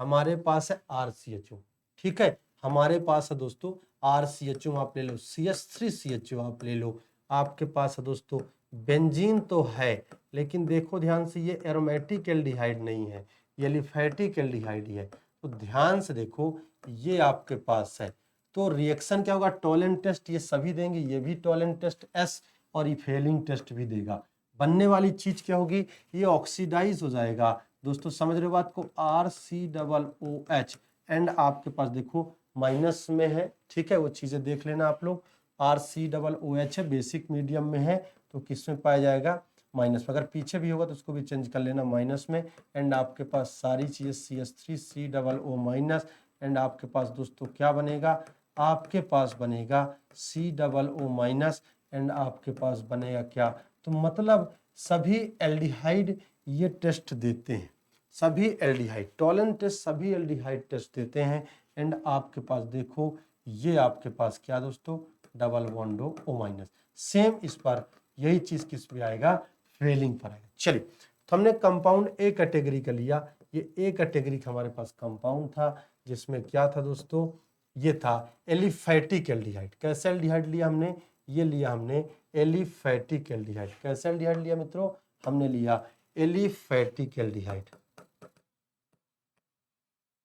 हमारे पास है RCHO, ठीक है। हमारे पास है दोस्तों RCHO, आप ले लो, CH3CHO आप ले लो, आपके पास है दोस्तों बेंजीन तो है, लेकिन देखो ध्यान से ये एरोमेटिक एल्डिहाइड नहीं है, ये एलिफैटिक एल्डिहाइड है। तो ध्यान से देखो, ये आपके पास है, तो रिएक्शन क्या होगा, टॉलेंट टेस्ट ये सभी देंगे, ये भी टॉलेंट टेस्ट S और ये फेलिंग टेस्ट भी देगा। बनने वाली चीज क्या होगी, ये ऑक्सीडाइज हो जाएगा दोस्तों, समझ रहे हो बात को, RCOOH एंड आपके पास देखो माइनस में है, ठीक है, वो चीजें देख लेना आप लोग। RCOOH है, बेसिक मीडियम में है, तो किस में पाया जाएगा, माइनस में। अगर पीछे भी होगा तो उसको भी चेंज कर लेना माइनस में, एंड आपके पास सारी चीजें CH3COO माइनस, एंड आपके पास दोस्तों क्या बनेगा, आपके पास बनेगा COO माइनस, एंड आपके पास बनेगा क्या, तो मतलब सभी एल्डिहाइड ये टेस्ट देते हैं, सभी एल्डिहाइड टॉलेंट टेस्ट, सभी एल्डिहाइड टेस्ट देते हैं। एंड आपके पास देखो ये आपके पास क्या दोस्तों, double bond O minus, same इस पर यही चीज किस पे आएगा, फेलिंग पर आएगा। चलिए तो हमने कंपाउंड A कैटेगरी का लिया, ये A कैटेगरी का हमारे पास कंपाउंड था, जिसमें क्या था दोस्तों, ये था एलिफैटिक एल्डिहाइड। कैसे एल्डिहाइड लिया हमने, ये लिया हमने एलिफैटिक एल्डिहाइड। कैसे एल्डिहाइड लिया मित्रों, हमने लिया एलिफैटिक एल्डिहाइड,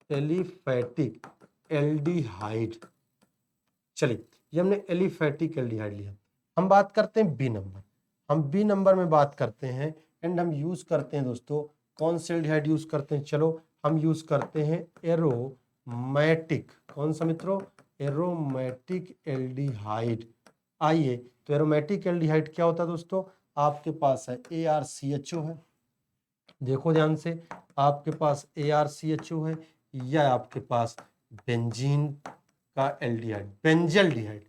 एलिफैटिक एल्डिहाइड। चलिए ये हमने एलिफैटिक एल्डिहाइड लिया। हम बात करते हैं बी नंबर, हम बी नंबर में बात करते हैं एंड हम यूज करते हैं दोस्तों, कौन से एल्डिहाइड यूज करते हैं, चलो हम यूज करते हैं एरोमेटिक, कौन सा मित्रों, एरोमेटिक एल्डिहाइड। आइए तो एरोमेटिक एल्डिहाइड क्या होता है दोस्तों, आपके पास है ARCHO है, देखो ध्यान से, आपके पास ARCHO है, या आपके पास बेंजीन का एल्डिहाइड, बेंजल्डिहाइड,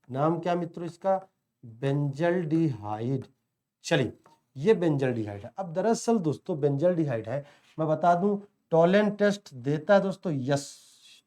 नाम क्या मित्रों इसका, बेंजल्डिहाइड। चलिए ये बेंजल्डिहाइड है। अब दरअसल दोस्तों बेंजल्डिहाइड है, मैं बता दूं टॉलेंट टेस्ट देता है दोस्तों, यस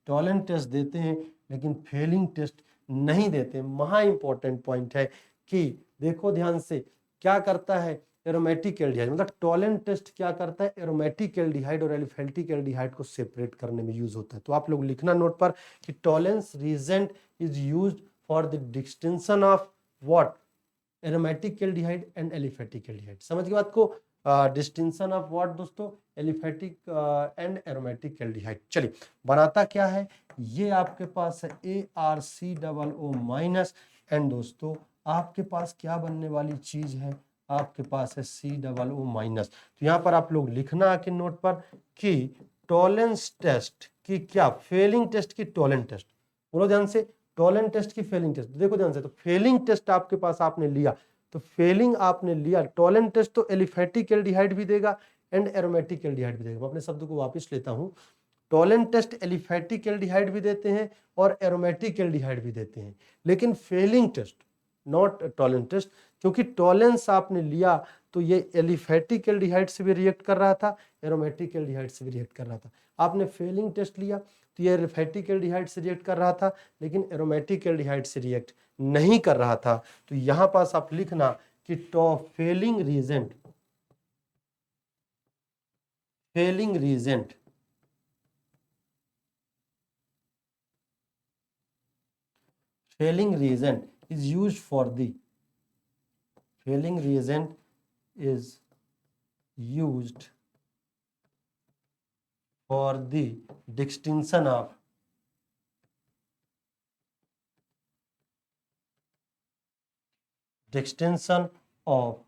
टॉलेंट टेस्ट देते हैं, लेकिन फेलिंग टेस्ट नहीं देते। महा इंपॉर्टेंट पॉइंट है कि देखो ध्यान से, क्या करता है एरोमेटिक एल्डिहाइड, मतलब टॉलेंट टेस्ट क्या करता है, एरोमेटिक एल्डिहाइड और एलिफैटिक एल्डिहाइड को सेपरेट करने में यूज होता है। तो आप लोग लिखना नोट पर कि Tollens reagent is used for the distinction of what, aromatic aldehyde and aliphatic aldehyde. समझ गए बात को, डिस्टिंक्शन ऑफ व्हाट दोस्तों, एलिफैटिक एंड एरोमेटिक एल्डिहाइड। चलिए बनाता क्या है, ये आपके पास है ARCOO माइनस, एंड दोस्तों आपके पास क्या बनने वाली चीज है, आपके पास है COO माइनस। तो यहाँ पर आप लोग लिखना आके नोट पर कि टॉलेंस टेस्ट की क्या, फेलिंग टेस्ट की टॉलेंट टेस्ट, बोलो ध्यान से, टॉलेंट टेस्ट की फेलिंग टेस्ट, देखो ध्यान से, तो फेलिंग टेस्ट आपके पास आपने लिया, तो फेलिंग आपने लिया, टॉलेंट टेस्ट तो एलिफैटिक एल्डिहाइड भी देगा एंड एरोमेटिक एल्डिहाइड भी देगा। मैं अपने शब्द को वापस लेता हूं, टॉलेंट टेस्ट एलिफैटिक एल्डिहाइड भी देते हैं और एरोमेटिक एल्डिहाइड भी देते हैं, लेकिन Fehling test not Tollens test, क्योंकि टॉलेंस आपने लिया तो ये एलिफैटिक एल्डिहाइड से भी रिएक्ट कर रहा था, एरोमेटिक एल्डिहाइड से भी रिएक्ट कर रहा था। आपने फेलिंग टेस्ट लिया तो ये एलिफैटिक एल्डिहाइड से रिएक्ट कर रहा था, लेकिन एरोमेटिक एल्डिहाइड से रिएक्ट नहीं कर रहा था। तो यहां पास आप लिखना कि Fehling reagent, Fehling reagent, failing reagent is used for the, failing reagent is used for the distinction of distinction of,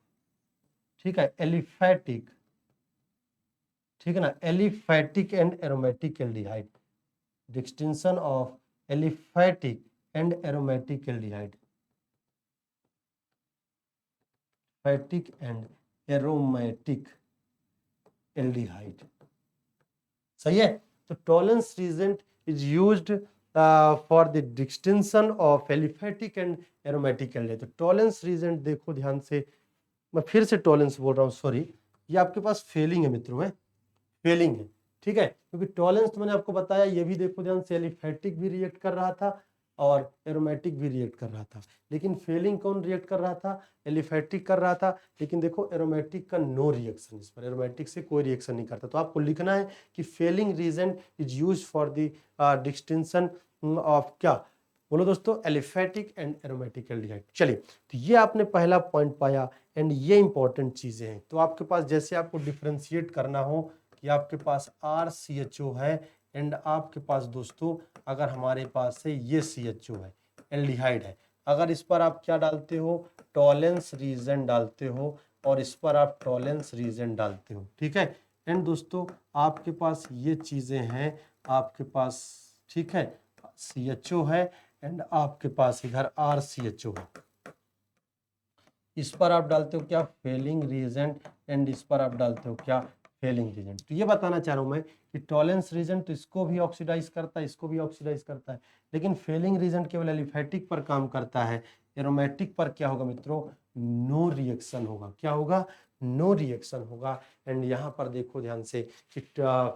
ठीक है, एलिफैटिक, ठीक है ना, aliphatic and aromatic aldehyde, distinction of aliphatic and aromatic aldehyde, फैटिक एंड एरोमेटिक एल्डिहाइड, सही है। तो Tollens reagent is used for the distinction of aliphatic and aromatic aldehyde. तो टॉलेंस रीजेंट देखो ध्यान से, मैं फिर से टॉलेंस बोल रहा हूँ, सॉरी, ये आपके पास फेलिंग है मित्रों, है फेलिंग है, ठीक है, क्योंकि टॉलेंस तो मैंने आपको बताया, ये भी देखो ध्यान से, एलिफैटिक भी रिएक्ट कर रहा था और एरोमेटिक भी रिएक्ट कर रहा था, लेकिन फेलिंग कौन रिएक्ट कर रहा था, एलिफैटिक कर रहा था, लेकिन देखो एरोमेटिक का नो रिएक्शन, इस पर एरोमेटिक से कोई रिएक्शन नहीं करता। तो आपको लिखना है कि Fehling reagent is use for the distinction of क्या, बोलो दोस्तों, एलिफैटिक एंड एरोमेटिक एल्डिहाइड। चलिए, तो ये आपने पहला पॉइंट पाया एंड ये इंपॉर्टेंट चीजें हैं। तो आपके पास जैसे आपको डिफ्रेंशिएट करना हो कि आपके पास RCHO है एंड आपके पास दोस्तों अगर हमारे पास है ये CHO है, एल्डिहाइड है, अगर इस पर आप क्या डालते हो, टॉलेंस रीजन डालते हो और इस पर आप टॉलेंस रीजन डालते हो, ठीक है। एंड दोस्तों आपके पास ये चीजें हैं आपके पास, ठीक है, CHO है एंड आपके पास इधर RCHO है, इस पर आप डालते हो क्या, फेलिंग रीजेंट एंड इस पर आप डालते हो क्या, फेलिंग रीजेंट। तो ये बताना चाह रहा हूं मैं कि टॉलेंस रीजेंट तो इसको भी ऑक्सीडाइज करता है, इसको भी ऑक्सीडाइज करता है, लेकिन फेलिंग रीजेंट केवल एलिफैटिक पर काम करता है, एरोमेटिक पर क्या होगा मित्रों, नो रिएक्शन होगा, क्या होगा, नो रिएक्शन होगा। एंड यहाँ पर देखो ध्यान से कि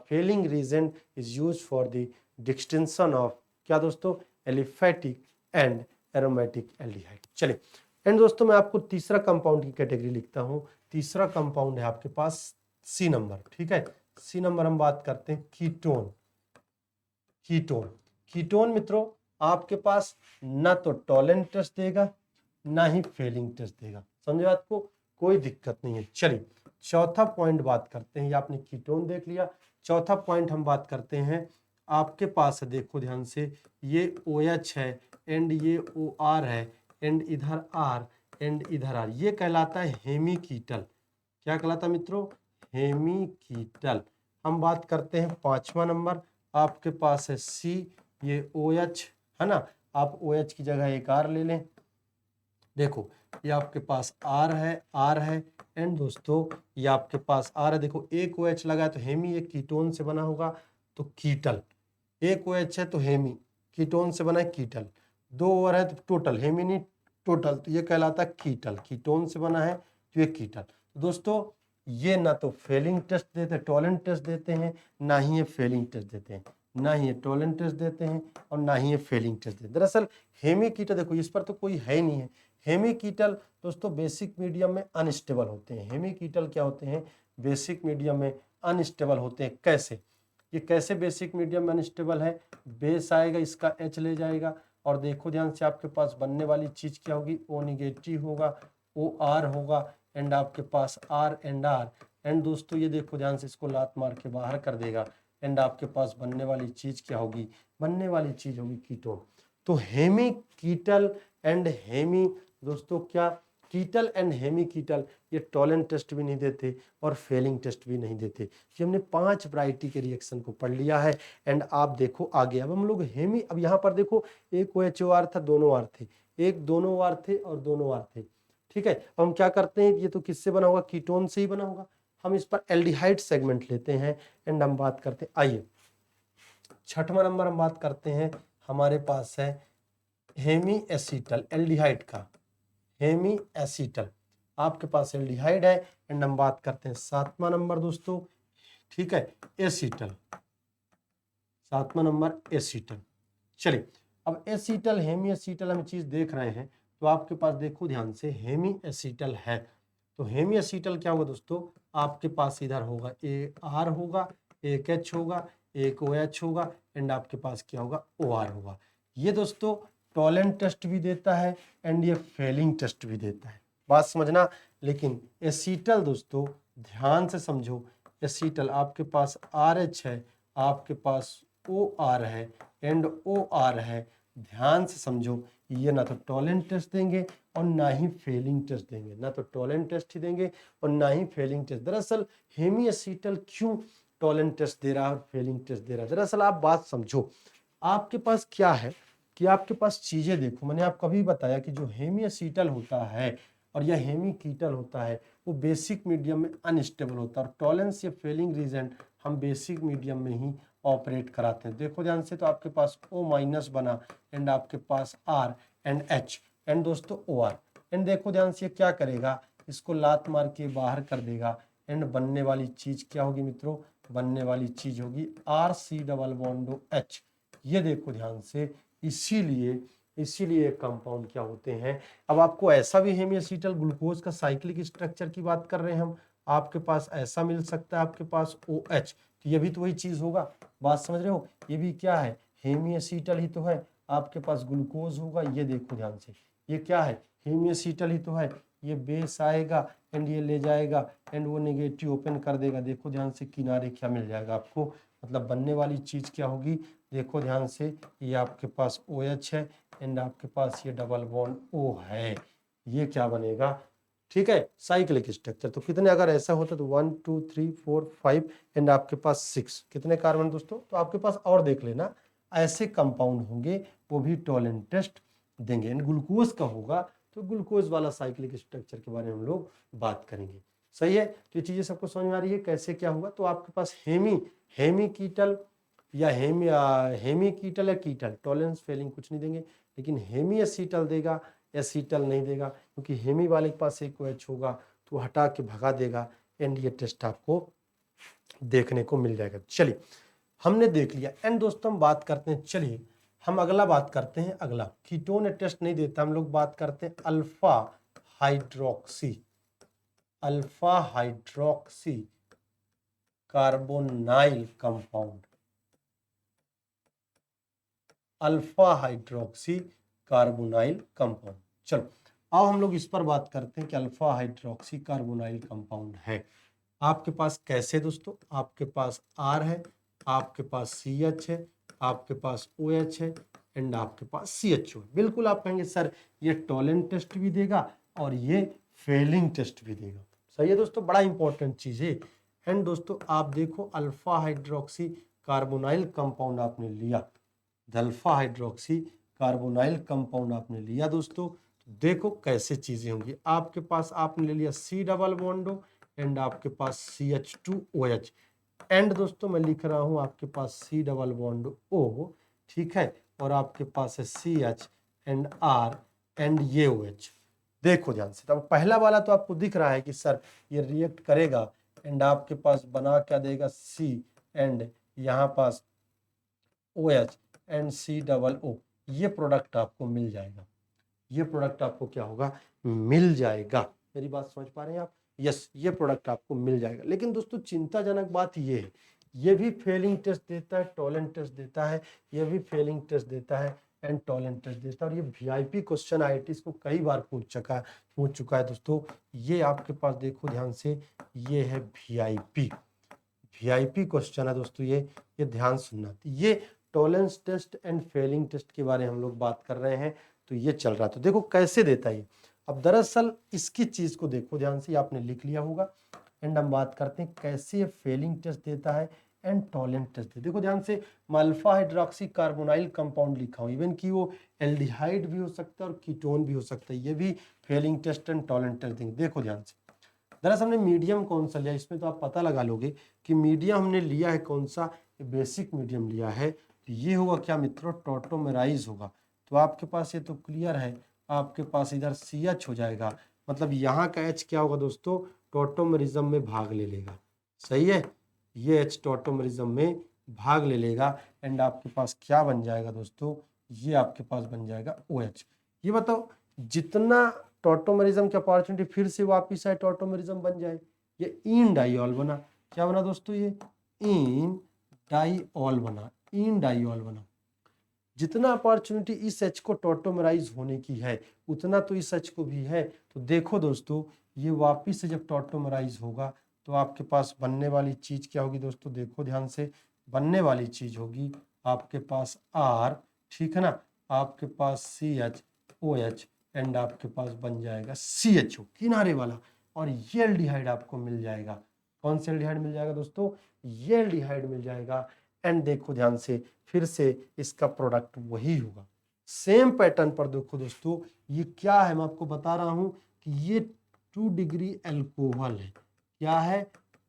Fehling reagent is use for the distinction of क्या दोस्तों, एलिफैटिक एंड एरोमेटिक एल्डिहाइड। चलिए, एंड दोस्तों मैं आपको तीसरा कंपाउंड की कैटेगरी लिखता हूं, तीसरा कंपाउंड है आपके पास C नंबर, ठीक है, C नंबर हम बात करते हैं कीटोन। कीटोन, कीटोन मित्रों आपके पास ना तो टॉलेंट टेस्ट देगा ना ही फेलिंग टेस्ट देगा, समझे बात को, कोई दिक्कत नहीं है। चलिए चौथा पॉइंट बात करते हैं, ये आपने कीटोन देख लिया, चौथा पॉइंट हम बात करते हैं, आपके पास है देखो ध्यान से, ये OH है एंड ये OR है एंड इधर R एंड इधर R, ये कहलाता है हेमीकीटल, क्या कहलाता है मित्रों, हेमीकीटल। हम बात करते हैं पांचवा नंबर, आपके पास है C, ये OH है ना, आप OH की जगह एक R ले लें, देखो ये आपके पास R है एंड दोस्तों ये आपके पास R है, देखो एक OH लगा है तो हेमी एक कीटोन से बना होगा तो कीटल, एक OH है तो हेमी कीटोन से बना है कीटल, दो और है तो टोटल, हेमी नहीं टोटल, तो ये कहलाता है कीटल, कीटोन से बना है तो ये कीटल। तो दोस्तों ये ना तो फेलिंग टेस्ट देते, टॉलेंट टेस्ट देते हैं, ना ही ये फेलिंग टेस्ट देते हैं, ना ही ये टॉलेंट टेस्ट देते हैं और ना ही ये फेलिंग टेस्ट देते हैं। दरअसल हेमीकीटल देखो इस पर तो कोई है ही नहीं है, हेमीकीटल दोस्तों बेसिक मीडियम में अनस्टेबल होते हैं, हेमीकीटल क्या होते हैं, बेसिक मीडियम में अनस्टेबल होते हैं। कैसे, ये कैसे बेसिक मीडियम में अनस्टेबल है, बेस आएगा इसका H ले जाएगा और देखो ध्यान से आपके पास बनने वाली चीज क्या होगी, O नेगेटिव होगा, OR होगा एंड आपके पास R एंड R एंड दोस्तों ये देखो ध्यान से इसको लात मार के बाहर कर देगा एंड आपके पास बनने वाली चीज क्या होगी, बनने वाली चीज होगी कीटोन। तो हेमीकीटल एंड हेमी दोस्तों क्या, कीटल एंड हेमीकीटल ये टॉलेंट टेस्ट भी नहीं देते और फेलिंग टेस्ट भी नहीं देते। ये हमने 5 वैरायटी के रिएक्शन को पढ़ लिया है एंड आप देखो आगे, अब हम लोग हेमी, अब यहाँ पर देखो एक OHOR था, दोनों R थे, एक दोनों R थे और दोनों R थे, ठीक है। अब हम क्या करते हैं, ये तो किससे बना होगा, कीटोन से ही बना होगा, हम इस पर एल्डिहाइड सेगमेंट लेते हैं एंड हम बात करते हैं, आइए छठवां नंबर हम बात करते हैं, हमारे पास है हेमी एसीटल, एल्डिहाइड का हेमी एसीटल, आपके पास एल्डिहाइड है एंड हम बात करते हैं सातवां नंबर दोस्तों, ठीक है, एसीटल, सातवां नंबर एसीटल। चलिए अब एसीटल हेमी एसीटल हम चीज देख रहे हैं, तो आपके पास देखो ध्यान से हेमी एसीटल है, तो हेमी एसीटल क्या होगा दोस्तों, आपके पास इधर होगा AR होगा, एक H होगा, एक OH होगा एंड आपके पास क्या होगा, OR होगा। ये दोस्तों टॉलेंट टेस्ट भी देता है एंड ये फेलिंग टेस्ट भी देता है, बात समझना। लेकिन एसीटल दोस्तों ध्यान से समझो, एसीटल आपके पास RH है, आपके पास OR है एंड OR है, ध्यान से समझो, ये ना तो टोलेंट टेस्ट देंगे और ना ही फेलिंग टेस्ट देंगे, ना तो टोलेंट टेस्ट ही देंगे और ना ही फेलिंग टेस्ट। दरअसल हेमीएसीटल क्यों टोलेंट टेस्ट दे रहा है और फेलिंग टेस्ट दे रहा है? दरअसल आप बात समझो, आपके पास क्या है कि आपके पास चीजें देखो, मैंने आपको अभी बताया कि जो हेमीएसीटल होता है और यह हेमीकीटल होता है वो बेसिक मीडियम में अनस्टेबल होता है और टॉलेंस या फेलिंग रीजेंट हम बेसिक मीडियम में ही ऑपरेट कराते हैं। देखो ध्यान से, तो आपके पास O- बना एंड आपके पास R एंड H एंड दोस्तों OR एंड देखो ध्यान से क्या करेगा, इसको लात मार के बाहर कर देगा एंड बनने वाली चीज क्या होगी मित्रों? बनने वाली चीज होगी RC डबल बॉन्ड OH। ये देखो ध्यान से, इसीलिए इसीलिए कंपाउंड क्या होते हैं। अब आपको ऐसा भी हेमीएसीटल ग्लूकोज का साइक्लिक स्ट्रक्चर की बात कर रहे हैं हम, आपके पास ऐसा मिल सकता है आपके पास OH, तो ये भी तो वही चीज होगा। बात समझ रहे हो, ये भी क्या है? हेमीएसीटल ही तो है। आपके पास ग्लूकोज होगा, ये देखो ध्यान से, ये क्या है? हेमीएसीटल ही तो है। ये बेस आएगा एंड ये ले जाएगा एंड वो नेगेटिव ओपन कर देगा। देखो ध्यान से, किनारे क्या मिल जाएगा आपको, मतलब बनने वाली चीज क्या होगी? देखो ध्यान से, ये आपके पास OH है एंड आपके पास ये डबल बॉन्ड O है। ये क्या बनेगा? ठीक है, साइक्लिक स्ट्रक्चर। तो कितने अगर ऐसा होता तो 1 2 3 4 5 एंड आपके पास 6, कितने कार्बन दोस्तों? तो आपके पास और देख लेना, ऐसे कंपाउंड होंगे वो भी टोलेंट टेस्ट देंगे। एंड ग्लूकोज का होगा तो ग्लूकोज वाला साइक्लिक स्ट्रक्चर के बारे में हम लोग बात करेंगे। सही है, तो ये चीजें सबको समझ में आ रही है कैसे क्या होगा। तो आपके पास हेमीकीटल या हेमीकीटल या कीटल, टॉलेंस फेलिंग कुछ नहीं देंगे, लेकिन हेमीएसीटल देगा, एसीटल नहीं देगा, क्योंकि हेमी वाले के पास एक OH होगा तो हटा के भगा देगा एंड ये टेस्ट आपको देखने को मिल जाएगा। चलिए, हमने देख लिया एंड दोस्तों हम बात करते हैं, चलिए हम अगला बात करते हैं। अगला कीटोन टेस्ट नहीं देता, हम लोग बात करते हैं alpha hydroxy carbonyl compound, alpha hydroxy carbonyl compound. चलो अब हम लोग इस पर बात करते हैं कि अल्फा हाइड्रोक्सी कार्बोनाइल कंपाउंड है आपके पास कैसे दोस्तों? आपके पास R है, आपके पास CH है, आपके पास OH है एंड आपके पास CHO है। बिल्कुल आप कहेंगे सर ये टोलेंट टेस्ट भी देगा और ये फेलिंग टेस्ट भी देगा। सही है दोस्तों, बड़ा इंपॉर्टेंट चीज है। एंड दोस्तों आप देखो, अल्फा हाइड्रोक्सी कार्बोनाइल कंपाउंड आपने लिया, अल्फा हाइड्रोक्सी कार्बोनाइल कंपाउंड आपने लिया दोस्तों, देखो कैसे चीजें होंगी। आपके पास आपने ले लिया C डबल बॉन्ड एंड आपके पास CH2OH एंड दोस्तों मैं लिख रहा हूं आपके पास C डबल बॉन्ड O, ठीक है, और आपके पास है CH एंड R एंड ये OH। देखो ध्यान से, तो पहला वाला तो आपको दिख रहा है कि सर ये रिएक्ट करेगा एंड आपके पास बना क्या देगा? C एंड यहाँ पास OH and C double O, ये प्रोडक्ट आपको मिल जाएगा। ये प्रोडक्ट आपको क्या होगा? मिल जाएगा। मेरी बात समझ पा रहे हैं आप? यस, ये प्रोडक्ट आपको मिल जाएगा। लेकिन दोस्तों चिंताजनक बात ये है, ये भी फेलिंग टेस्ट देता है, टोलेंट टेस्ट देता है, ये भी फेलिंग टेस्ट देता है एंड टोलेंट टेस्ट देता है। और ये VIP क्वेश्चन IIT को कई बार पूछ चुका है दोस्तों। ये आपके पास देखो ध्यान से, ये है VIP क्वेश्चन है दोस्तों, ये ध्यान सुनना। ये Tollens test and Fehling test के बारे में हम लोग बात कर रहे हैं, तो ये चल रहा है। तो देखो कैसे देता है ये। अब दरअसल इसकी चीज को देखो ध्यान से, आपने लिख लिया होगा एंड हम बात करते हैं कैसे ये फेलिंग टेस्ट देता है एंड टॉलेंट टेस्ट देता है। देखो ध्यान से, मैं अल्फा हाइड्रोक्सी कार्बोनाइल कंपाउंड लिखा हूं, इवन कि वो एल्डिहाइड भी हो सकता है और कीटोन भी हो सकता है, ये भी Fehling test and Tollens test देंगे। देखो ध्यान से, दरअसल हमने मीडियम कौन सा लिया, इसमें तो आप पता लगा लोगे कि मीडियम हमने लिया है कौन सा, बेसिक मीडियम लिया है। तो ये होगा क्या मित्रों? टॉटोमेराइज होगा। तो आपके पास ये तो क्लियर है, आपके पास इधर CH हो जाएगा, मतलब यहाँ का H क्या होगा दोस्तों? टॉटोमेरिज्म में भाग ले लेगा। सही है, ये H टॉटोमेरिज्म में भाग ले लेगा एंड आपके पास क्या बन जाएगा दोस्तों? ये आपके पास बन जाएगा OH। ये बताओ, जितना टॉटोमेरिज्म की अपॉर्चुनिटी फिर से वापिस आए, टॉटोमेरिज्म बन जाए, ये इन डाइऑल बना। क्या बना दोस्तों? ये इन डाइऑल बना, इन डाइऑल बना। जितना अपॉर्चुनिटी इस H को टॉटोमराइज होने की है उतना तो इस H को भी है। तो देखो दोस्तों, ये वापिस से जब टॉटोमराइज होगा तो आपके पास बनने वाली चीज क्या होगी दोस्तों? देखो ध्यान से, बनने वाली चीज होगी आपके पास R, ठीक है ना, आपके पास CH OH एंड आपके पास बन जाएगा CHO किनारे वाला, और ये एल्डिहाइड आपको मिल जाएगा। कौन सा एल्डिहाइड मिल जाएगा दोस्तों? ये एल्डिहाइड मिल जाएगा। एंड देखो ध्यान से, फिर से इसका प्रोडक्ट वही होगा, सेम पैटर्न पर। देखो दोस्तों ये क्या है, मैं आपको बता रहा हूं कि ये 2 डिग्री एल्कोहल है। क्या है?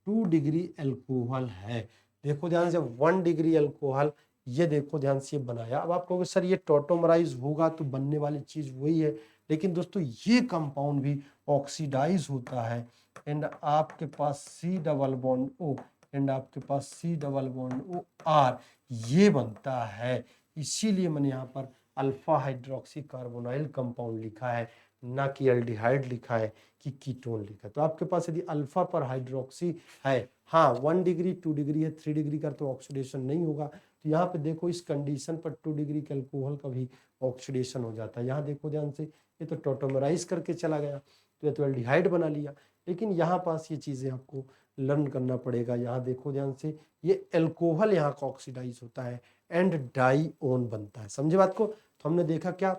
2 डिग्री एल्कोहल है। देखो ध्यान से 1 डिग्री एल्कोहल, ये देखो ध्यान से ये बनाया। अब आप कहोगे सर ये टॉटोमराइज होगा तो बनने वाली चीज वही है, लेकिन दोस्तों ये कंपाउंड भी ऑक्सीडाइज होता है। एंड आपके पास C double bond O and आपके पास C double bond O R, ये बनता है। इसीलिए मैंने यहाँ पर अल्फा हाइड्रोक्सी कार्बोनाइल कंपाउंड लिखा है, ना कि एल्डिहाइड लिखा है कि कीटोन लिखा है। तो आपके पास यदि अल्फा पर हाइड्रोक्सी है, हाँ 1 डिग्री 2 डिग्री है, 3 डिग्री का तो ऑक्सीडेशन नहीं होगा। तो यहाँ पे देखो इस कंडीशन पर 2 डिग्री के अल्कोहल का भी ऑक्सीडेशन हो जाता है। यहाँ देखो ध्यान से, ये तो टोटोमराइज करके चला गया, तो ये तो एल्डिहाइड बना लिया। लेकिन यहाँ पास ये चीज़ें आपको लर्न करना पड़ेगा। यहाँ देखो ध्यान से, ये एल्कोहल यहाँ का ऑक्सीडाइज होता है एंड डाईओन बनता है। समझे बात को? तो हमने देखा क्या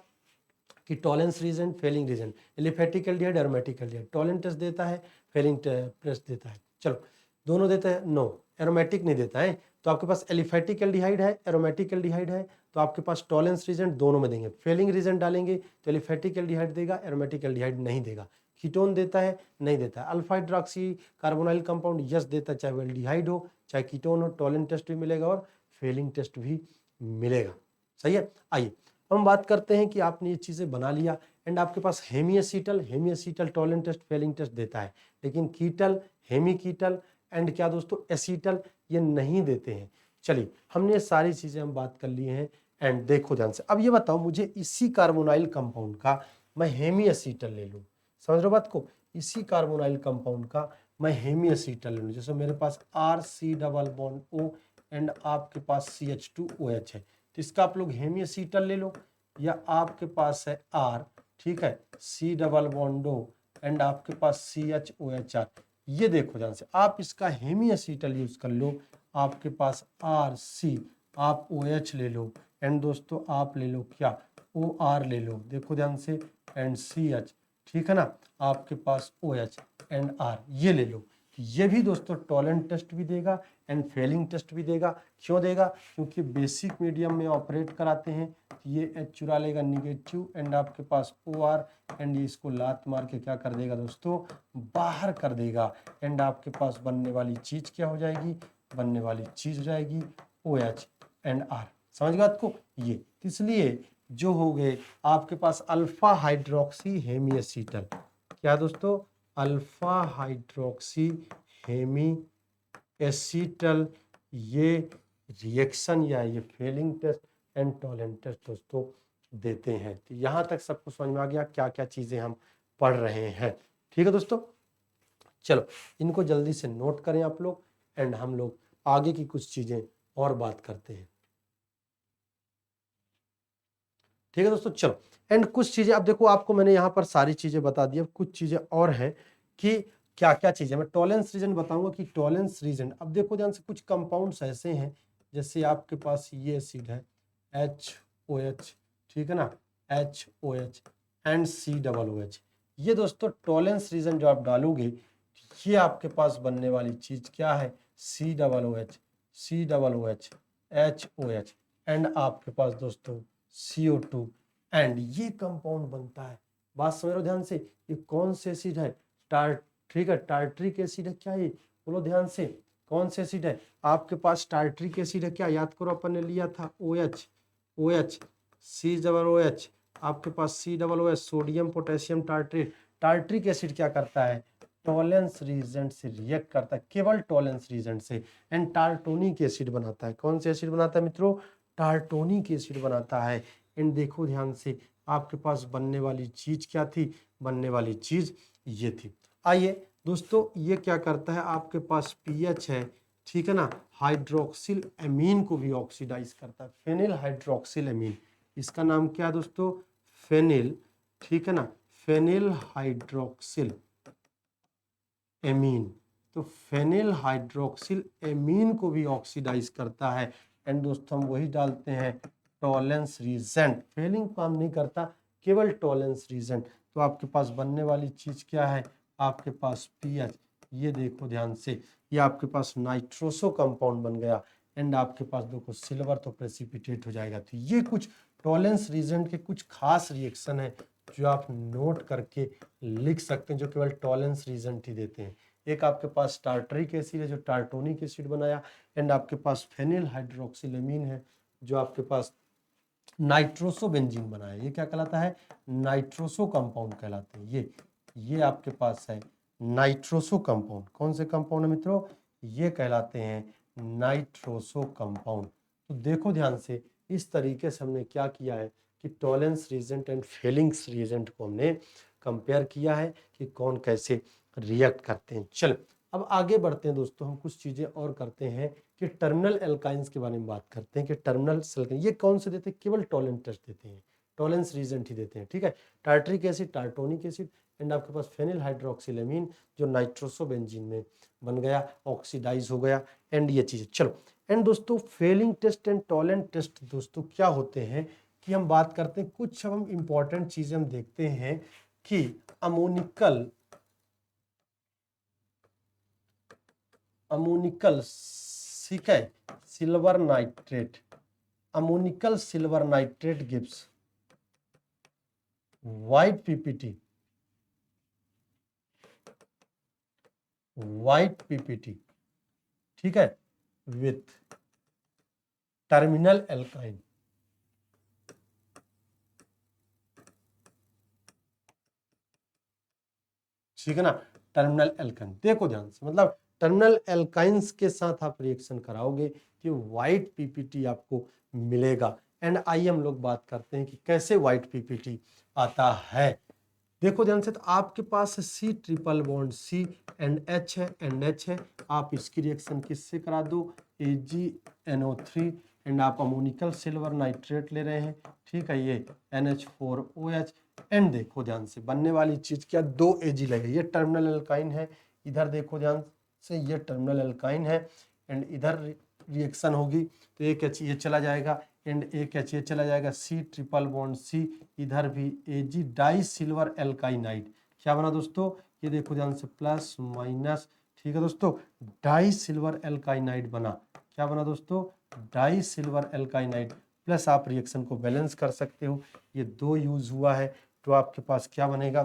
कि Tollens reagent, Fehling reagent, aliphatic aldehyde, aromatic aldehyde. Tollens test देता है, फेलिंग टेस्ट देता है। चलो दोनों देता है? नो, एरोमेटिक नहीं देता है। तो आपके पास एलिफेटिक एल्डिहाइड है, एरोमेटिक एल्डिहाइड है, तो आपके पास टॉलेंस रीजन दोनों में देंगे। फेलिंग रीजन डालेंगे तो एलिफेटिक एल्डिहाइड देगा, एरोमेटिक एल्डिहाइड नहीं देगा। कीटोन देता है? नहीं देता है। Alpha hydroxy carbonyl compound yes देता है, चाहे वो एल्डिहाइड हो चाहे कीटोन हो। टॉलेंट टेस्ट भी मिलेगा और फेलिंग टेस्ट भी मिलेगा। सही है। आइए हम बात करते हैं कि आपने ये चीज़ें बना लिया एंड आपके पास hemi acetal Tollens test, Fehling test देता है, लेकिन कीटल, हेमी कीटल एंड क्या दोस्तों एसीटल, ये नहीं देते हैं। चलिए हमने सारी चीज़ें हम बात कर ली हैं। एंड देखो ध्यान से, अब ये बताओ मुझे इसी कार्बोनाइल कंपाउंड का मैं हेमी एसीटल ले लूँ, समझ रहे हो बात को? इसी कार्बोनाइल कंपाउंड का मैं हेमी एसीटल ले लूँ, जैसे मेरे पास RC double bond O and आपके पास CH2OH है, तो इसका आप लोग हेमी एसीटल ले लो। या आपके पास है R, ठीक है, C double bond O and आपके पास CHOHR। ये देखो ध्यान से, आप इसका हेमी एसीटल यूज कर लो। आपके पास RC, आप OH ले लो एंड दोस्तों आप ले लो क्या, OR ले लो। देखो ध्यान से, एंड CH, ठीक है ना, आपके पास OH एंड R, ये ले लो। ये भी दोस्तों टॉलेंट टेस्ट भी देगा एंड फेलिंग टेस्ट भी देगा। क्यों देगा? क्योंकि बेसिक मीडियम में ऑपरेट कराते हैं। ये H चुरा लेगा निगेटिव एंड आपके पास OR एंड ये इसको लात मार के क्या कर देगा दोस्तों, बाहर कर देगा। एंड आपके पास बनने वाली चीज क्या हो जाएगी? बनने वाली चीज हो जाएगी OH एंड R। समझ गए बात को? ये इसलिए जो हो गए आपके पास अल्फा हाइड्रोक्सी हेमी एसीटल, क्या दोस्तों, अल्फा हाइड्रोक्सी हेमी एसीटल, ये रिएक्शन या ये Fehling test and Tollens test दोस्तों देते हैं। तो यहाँ तक सबको समझ में आ गया क्या क्या चीज़ें हम पढ़ रहे हैं। ठीक है दोस्तों, चलो इनको जल्दी से नोट करें आप लोग एंड हम लोग आगे की कुछ चीज़ें और बात करते हैं। ठीक है दोस्तों, चलो एंड कुछ चीज़ें अब देखो, आपको मैंने यहाँ पर सारी चीज़ें बता दी। अब कुछ चीज़ें और हैं कि क्या क्या चीज़ें मैं टॉलेंस रीजन बताऊंगा कि टॉलेंस रीजन। अब देखो ध्यान से, कुछ कंपाउंड्स ऐसे हैं जैसे आपके पास ये एसिड है HOH, ठीक है ना, HOH एंड COOH। ये दोस्तों टॉलेंस रीजन जो आप डालोगे, ये आपके पास बनने वाली चीज़ क्या है, COOH, COOH, HOH एंड आपके पास दोस्तों CO2 एंड ये कंपाउंड बनता है। बात समझ रहे हो ध्यान से? ये कौन से एसिड है? ठीक है, टार्ट्रिक एसिड है। क्या ये? बोलो ध्यान से, कौन से एसिड है? आपके पास टार्ट्रिक एसिड है। क्या याद करो, अपन ने लिया था OH, COOH, आपके पास COOH, sodium potassium tartrate. Tartaric acid क्या करता है? टॉलेंस रीजेंट से रिएक्ट करता है, केवल टॉलेंस रीजेंट से, एंड टार्टोनिक एसिड बनाता है। कौन से एसिड बनाता है मित्रों? टार्टोनिक एसिड बनाता है। एंड देखो ध्यान से, आपके पास बनने वाली चीज क्या थी? बनने वाली चीज ये थी। आइए दोस्तों, ये क्या करता है, आपके पास पीएच है, ठीक है ना, हाइड्रोक्सिल एमीन को भी ऑक्सीडाइज करता है, फेनिल हाइड्रोक्सिल एमीन। इसका नाम क्या है दोस्तों? फेनिल, ठीक है ना, फेनिल हाइड्रोक्सिल एमीन। तो फेनिल हाइड्रोक्सिल एमीन को भी ऑक्सीडाइज करता है। एंड दोस्तों हम वही डालते हैं टॉलेंस रीजेंट, फेलिंग काम नहीं करता, केवल टॉलेंस रीजेंट। तो आपके पास बनने वाली चीज क्या है, आपके पास पीएच, ये देखो ध्यान से, ये आपके पास नाइट्रोसो कंपाउंड बन गया, एंड आपके पास देखो सिल्वर तो प्रेसिपिटेट हो जाएगा। तो ये कुछ टॉलेंस रीजेंट के कुछ खास रिएक्शन है जो आप नोट करके लिख सकते हैं, जो केवल टॉलेंस रीजेंट ही देते हैं। एक आपके पास टार्टरिक एसिड है जो टार्टोनिक एसिड बनाया, एंड आपके पास फेनिल हाइड्रोक्सिलेमीन है जो आपके पास नाइट्रोसो बेंजीन बनाया। ये क्या कहलाता है, नाइट्रोसो कंपाउंड कहलाते हैं। ये आपके पास है नाइट्रोसो कंपाउंड। कौन से कंपाउंड है मित्रों, ये कहलाते हैं नाइट्रोसो कंपाउंड। तो देखो ध्यान से, इस तरीके से हमने क्या किया है कि Tollens reagent and Fehling's reagent को हमने कंपेयर किया है कि कौन कैसे रिएक्ट करते हैं। चलो अब आगे बढ़ते हैं दोस्तों, हम कुछ चीजें और करते हैं कि टर्मिनल एल्काइंस के बारे में बात करते हैं कि टर्मिनल एल्काइन ये कौन से देते हैं, केवल टॉलेंस टेस्ट देते हैं, टॉलेंस रीजेंट ही देते हैं। ठीक है, टार्टरिक एसिड, टार्टोनिक एसिड, एंड आपके पास फेनिल हाइड्रोक्सिलेमीन जो नाइट्रोसो बेंजीन में बन गया, ऑक्सीडाइज हो गया, एंड ये चीजें। चलो एंड दोस्तों Fehling test and Tollens test दोस्तों क्या होते हैं कि हम बात करते हैं, कुछ हम इंपॉर्टेंट चीजें हम देखते हैं कि अमोनिकल ठीक है silver nitrate, ammoniacal silver nitrate gives white PPT, ठीक है, विथ टर्मिनल एल्काइन, ठीक है ना, टर्मिनल एल्काइन। देखो ध्यान से, मतलब टर्मिनल एल्काइंस के साथ आप रिएक्शन कराओगे कि व्हाइट पीपीटी आपको मिलेगा। एंड आइए हम लोग बात करते हैं कि कैसे व्हाइट पीपीटी आता है। देखो ध्यान से, तो आपके पास C triple bond C and H है, एंड H है, आप इसकी रिएक्शन किससे करा दो, AgNO3, एंड आप अमोनिकल सिल्वर नाइट्रेट ले रहे हैं, ठीक है, ये NH4OH। एंड देखो ध्यान से, बनने वाली चीज क्या, 2 Ag लगे, ये टर्मिनल एल्काइन है, इधर देखो ध्यान से ये टर्मिनल एल्काइन है, एंड इधर रिएक्शन होगी तो एक H ये चला जाएगा, एंड एक H ये चला जाएगा, C ट्रिपल बॉन्ड C, इधर भी Ag डाई सिल्वर एल्काइनाइड, क्या बना दोस्तों, ये देखो ध्यान से प्लस माइनस, ठीक है दोस्तों, डाई सिल्वर एल्काइनाइड बना, क्या बना दोस्तों, डाई सिल्वर एल्काइनाइड, प्लस आप रिएक्शन को बैलेंस कर सकते हो, ये 2 यूज हुआ है, तो आपके पास क्या बनेगा,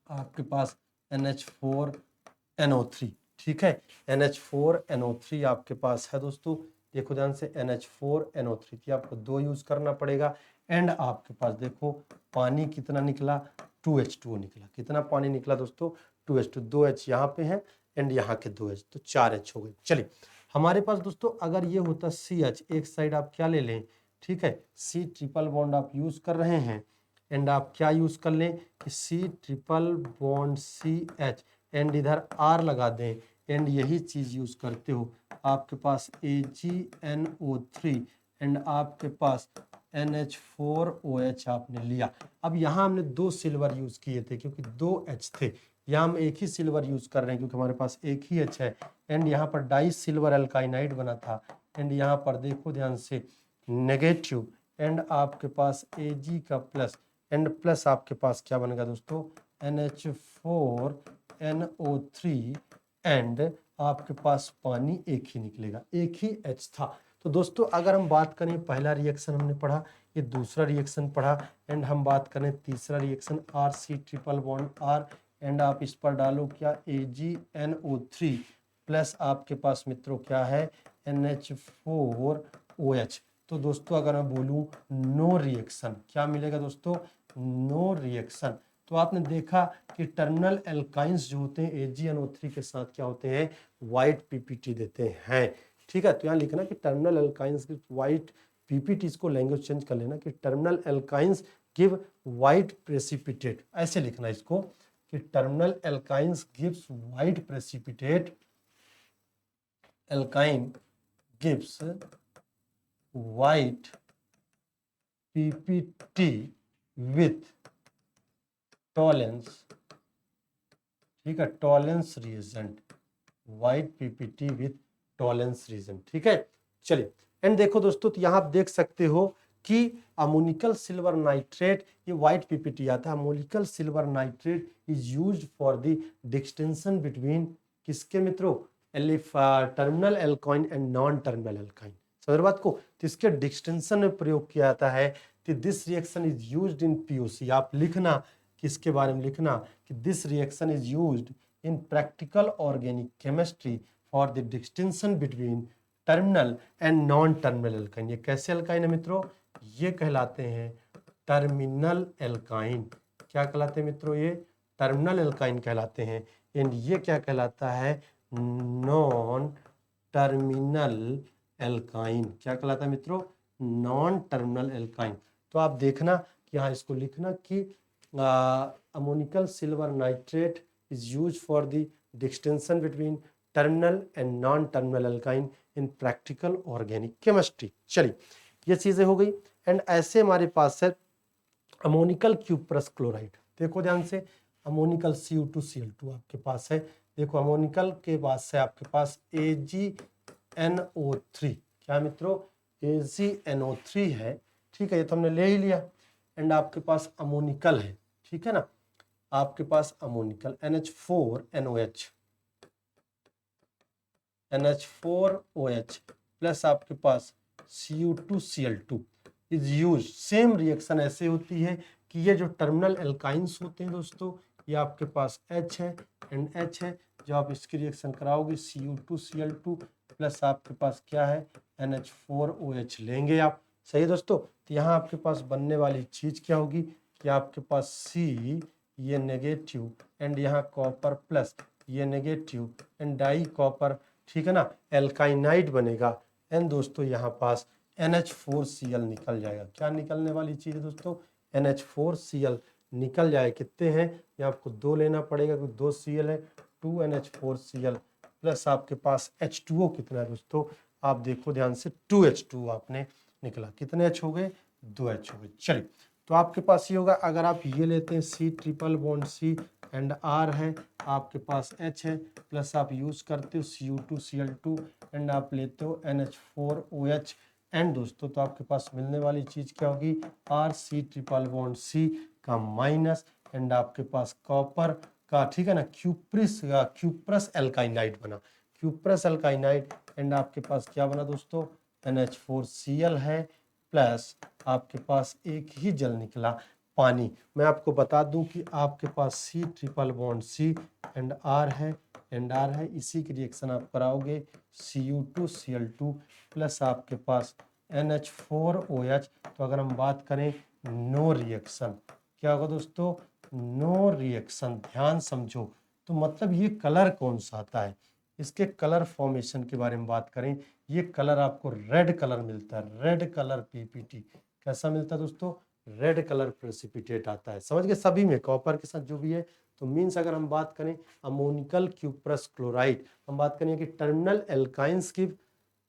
आपके पास NH4NO3, ठीक है, NH4NO3 आपके पास है दोस्तों। देखो ध्यान से NH4NO3 की आपको 2 यूज करना पड़ेगा, एंड आपके पास देखो पानी कितना निकला, 2H2O निकला, कितना पानी निकला दोस्तों, 2H2, 2H यहाँ पे है एंड यहाँ के 2H, तो 4H हो गए। चलिए हमारे पास दोस्तों अगर ये होता CH, एक साइड आप क्या ले लें, ठीक है, C ट्रिपल बॉन्ड आप यूज कर रहे हैं, एंड आप क्या यूज कर लें कि C triple bond CH, and इधर R लगा दें, एंड यही चीज यूज करते हो, आपके पास AgNO3, एंड आपके पास NH4OH आपने लिया। अब यहाँ हमने 2 सिल्वर यूज किए थे क्योंकि 2 H थे, यहाँ हम एक ही सिल्वर यूज कर रहे हैं क्योंकि हमारे पास एक ही H है, एंड यहाँ पर डाई सिल्वर एल्काइनाइड बना था, एंड यहाँ पर देखो ध्यान से नेगेटिव, एंड आपके पास Ag का प्लस, एंड प्लस आपके पास क्या बनेगा दोस्तों, NH4NO3, एंड आपके पास पानी एक ही निकलेगा, एक ही H था। तो दोस्तों अगर हम बात करें, पहला रिएक्शन हमने पढ़ा, ये दूसरा रिएक्शन पढ़ा, एंड हम बात करें तीसरा reaction RC triple bond R, and आप इस पर डालो क्या, AgNO3 प्लस आपके पास मित्रों क्या है, NH4OH। तो दोस्तों अगर मैं बोलूं नो रिएक्शन, क्या मिलेगा दोस्तों, नो रिएक्शन। तो आपने देखा कि टर्मिनल एल्काइंस जो होते हैं AgNO3 के साथ क्या होते हैं, व्हाइट पीपीटी देते हैं, ठीक है। तो यहाँ लिखना कि टर्मिनल एल्काइंस व्हाइट पीपीटी, इसको लैंग्वेज चेंज कर लेना कि terminal alkynes give white precipitate, ऐसे लिखना इसको कि terminal alkynes gives white precipitate, alkyne gives white PPT with Tollens, ठीक है, Tollens reagent, white PPT with Tollens reagent, ठीक है। चलिए एंड देखो दोस्तों, तो यहाँ आप देख सकते हो कि अमोनिकल सिल्वर नाइट्रेट, ये व्हाइट पीपीटी आता है, ammoniacal silver nitrate is used for the distinction between किसके मित्रों, terminal alkyne and non terminal alkyne. समझ बात को, तो इसके डिस्टिंक्शन में प्रयोग किया जाता है। तो this reaction is used in POC, आप लिखना किसके बारे में लिखना कि this reaction is used in practical organic chemistry for the distinction between terminal and non terminal alkyne. ये कैसे एल्काइन है मित्रों, ये कहलाते हैं टर्मिनल एल्काइन। क्या कहलाते हैं मित्रों, ये टर्मिनल एल्काइन कहलाते हैं। एंड ये क्या कहलाता है, नॉन टर्मिनल एल्काइन। क्या कहलाता है मित्रों, नॉन टर्मिनल एल्काइन। तो आप देखना कि यहाँ इसको लिखना कि ammoniacal silver nitrate is use for the distinction between terminal and non terminal alkyne in practical organic chemistry. चलिए, ये चीजें हो गई। एंड ऐसे हमारे पास है अमोनिकल क्यूप्रस क्लोराइड। देखो ध्यान से, अमोनिकल Cu2Cl2 आपके पास है। देखो अमोनिकल के पास है आपके पास AgNO3। क्या मित्रों, AgNO3 है, ठीक है, ये तो हमने ले ही लिया। एंड आपके पास अमोनिकल है, ठीक है ना, आपके पास अमोनिकल NH4NOH, NH4OH प्लस आपके पास Cu2Cl2 is use. Same reaction ऐसे होती है कि ये जो टर्मिनल एल्काइंस होते हैं दोस्तों, ये आपके पास H है एंड H है, जो आप इसकी रिएक्शन कराओगे Cu2Cl2 प्लस आपके पास क्या है, NH4OH लेंगे आप। सही है दोस्तों, तो यहाँ आपके पास बनने वाली चीज क्या होगी कि आपके पास C ये नेगेटिव एंड यहाँ कॉपर प्लस ये नेगेटिव एंड डाई कॉपर, ठीक है ना, एल्काइनाइड बनेगा। एंड दोस्तों यहाँ पास NH4Cl निकल जाएगा। क्या निकलने वाली चीज है दोस्तों, NH4Cl निकल जाए। कितने हैं, ये आपको 2 लेना पड़ेगा क्योंकि 2 Cl है, 2NH4Cl प्लस आपके पास H2O कितना है दोस्तों, आप देखो ध्यान से 2H2 आपने निकला। कितने H हो गए, 2H हो गए। चलिए, तो आपके पास ये होगा, अगर आप ये लेते हैं C triple bond C and R है, आपके पास H है, प्लस आप यूज करते हो Cu2Cl2 एंड आप लेते हो NH4OH एंड दोस्तों, तो आपके पास मिलने वाली चीज क्या होगी, RC ट्रिपल बॉन्ड C का माइनस एंड आपके पास कॉपर का, ठीक है ना, क्यूप्रस एल्काइनाइड बना, क्यूप्रस एल्काइनाइड एंड आपके पास क्या बना दोस्तों, NH4Cl है प्लस आपके पास एक ही जल निकला, पानी। मैं आपको बता दूं कि आपके पास C triple bond C and R है, इसी की रिएक्शन आप कराओगे Cu2Cl2 प्लस आपके पास NH4OH। तो अगर हम बात करें नो रिएक्शन, क्या होगा दोस्तों, नो रिएक्शन। ध्यान समझो, तो मतलब ये कलर कौन सा आता है, इसके कलर फॉर्मेशन के बारे में बात करें, ये कलर आपको रेड कलर मिलता है, रेड कलर पीपीटी। कैसा मिलता है दोस्तों, रेड कलर प्रेसिपिटेट आता है। समझ गए, सभी में कॉपर के साथ जो भी है। तो मीन्स अगर हम बात करें अमोनिकल क्यूप्रस क्लोराइड, हम बात करें कि टर्मिनल एल्काइंस की,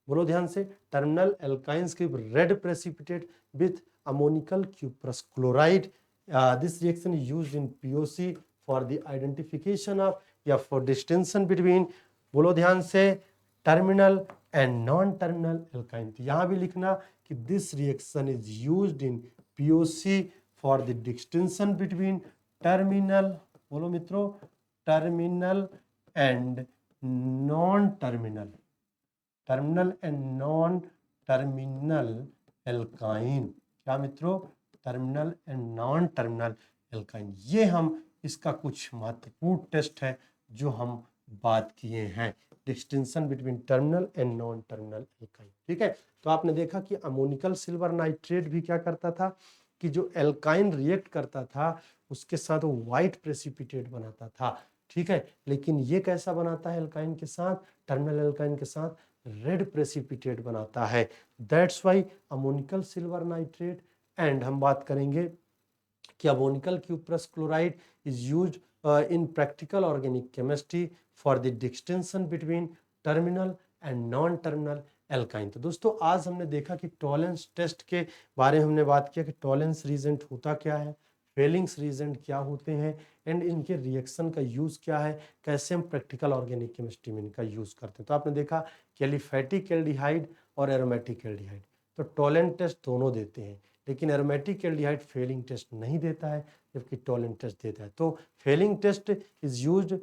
बोलो ध्यान से, टर्मिनल एल्काइंस की red precipitate with ammoniacal cuprous chloride. This reaction is used in POC for the identification of या फॉर डिस्टिंक्शन बिटवीन, बोलो ध्यान से, terminal and non terminal alkyne. तो यहाँ भी लिखना कि this reaction is used in POC for the distinction between terminal, बोलो मित्रों, terminal and non terminal, terminal and non terminal alkyne. क्या मित्रों, terminal and non terminal alkyne. ये हम इसका कुछ महत्वपूर्ण टेस्ट है जो हम बात किए हैं, distinction between terminal and non terminal alkyne. ठीक है, तो आपने देखा कि अमोनिकल सिल्वर नाइट्रेट भी क्या करता था कि जो एल्काइन रिएक्ट करता था उसके साथ वो व्हाइट प्रेसिपिटेट बनाता था। ठीक है, लेकिन ये कैसा बनाता है एल्काइन के साथ, टर्मिनल एल्काइन के साथ रेड प्रेसिपिटेट बनाता है। That's why ammoniacal silver nitrate and हम बात करेंगे कि ammoniacal cuprous chloride is used in practical organic chemistry for the distinction between terminal and non-terminal alkyne। तो दोस्तों आज हमने देखा कि टॉलेंस टेस्ट के बारे में हमने बात किया कि टॉलेंस रीजेंट होता क्या है, फेलिंग्स रीजेंट क्या होते हैं एंड इनके रिएक्शन का यूज क्या है, कैसे हम प्रैक्टिकल ऑर्गेनिक केमिस्ट्री में इनका यूज करते हैं। तो आपने देखा कि एलिफैटिक एल्डिहाइड और एरोमेटिक एल्डिहाइड। तो टोलेंट टेस्ट दोनों देते हैं, लेकिन एरोमेटिक एल्डिहाइड फेलिंग टेस्ट नहीं देता है, जबकि टोलेंट टेस्ट देता है। तो Fehling test is used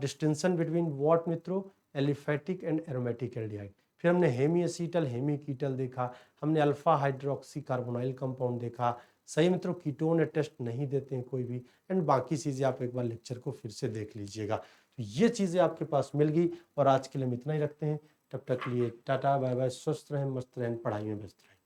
distinction between what मित्रों, एलिफेटिक एंड एरोमेटिक एल्डिहाइड। फिर हमने हेमी एसीटल, हेमी कीटल देखा, हमने अल्फा हाइड्रोक्सी कार्बोनाइल कंपाउंड देखा। सही मित्रों, कीटोन टेस्ट नहीं देते हैं कोई भी, एंड बाकी चीज़ें आप एक बार लेक्चर को फिर से देख लीजिएगा। तो ये चीज़ें आपके पास मिल गई, और आज के लिए हम इतना ही रखते हैं। तब तक के लिए टाटा बाय बाय, स्वस्थ रहें, मस्त रहें, पढ़ाई में व्यस्त रहें।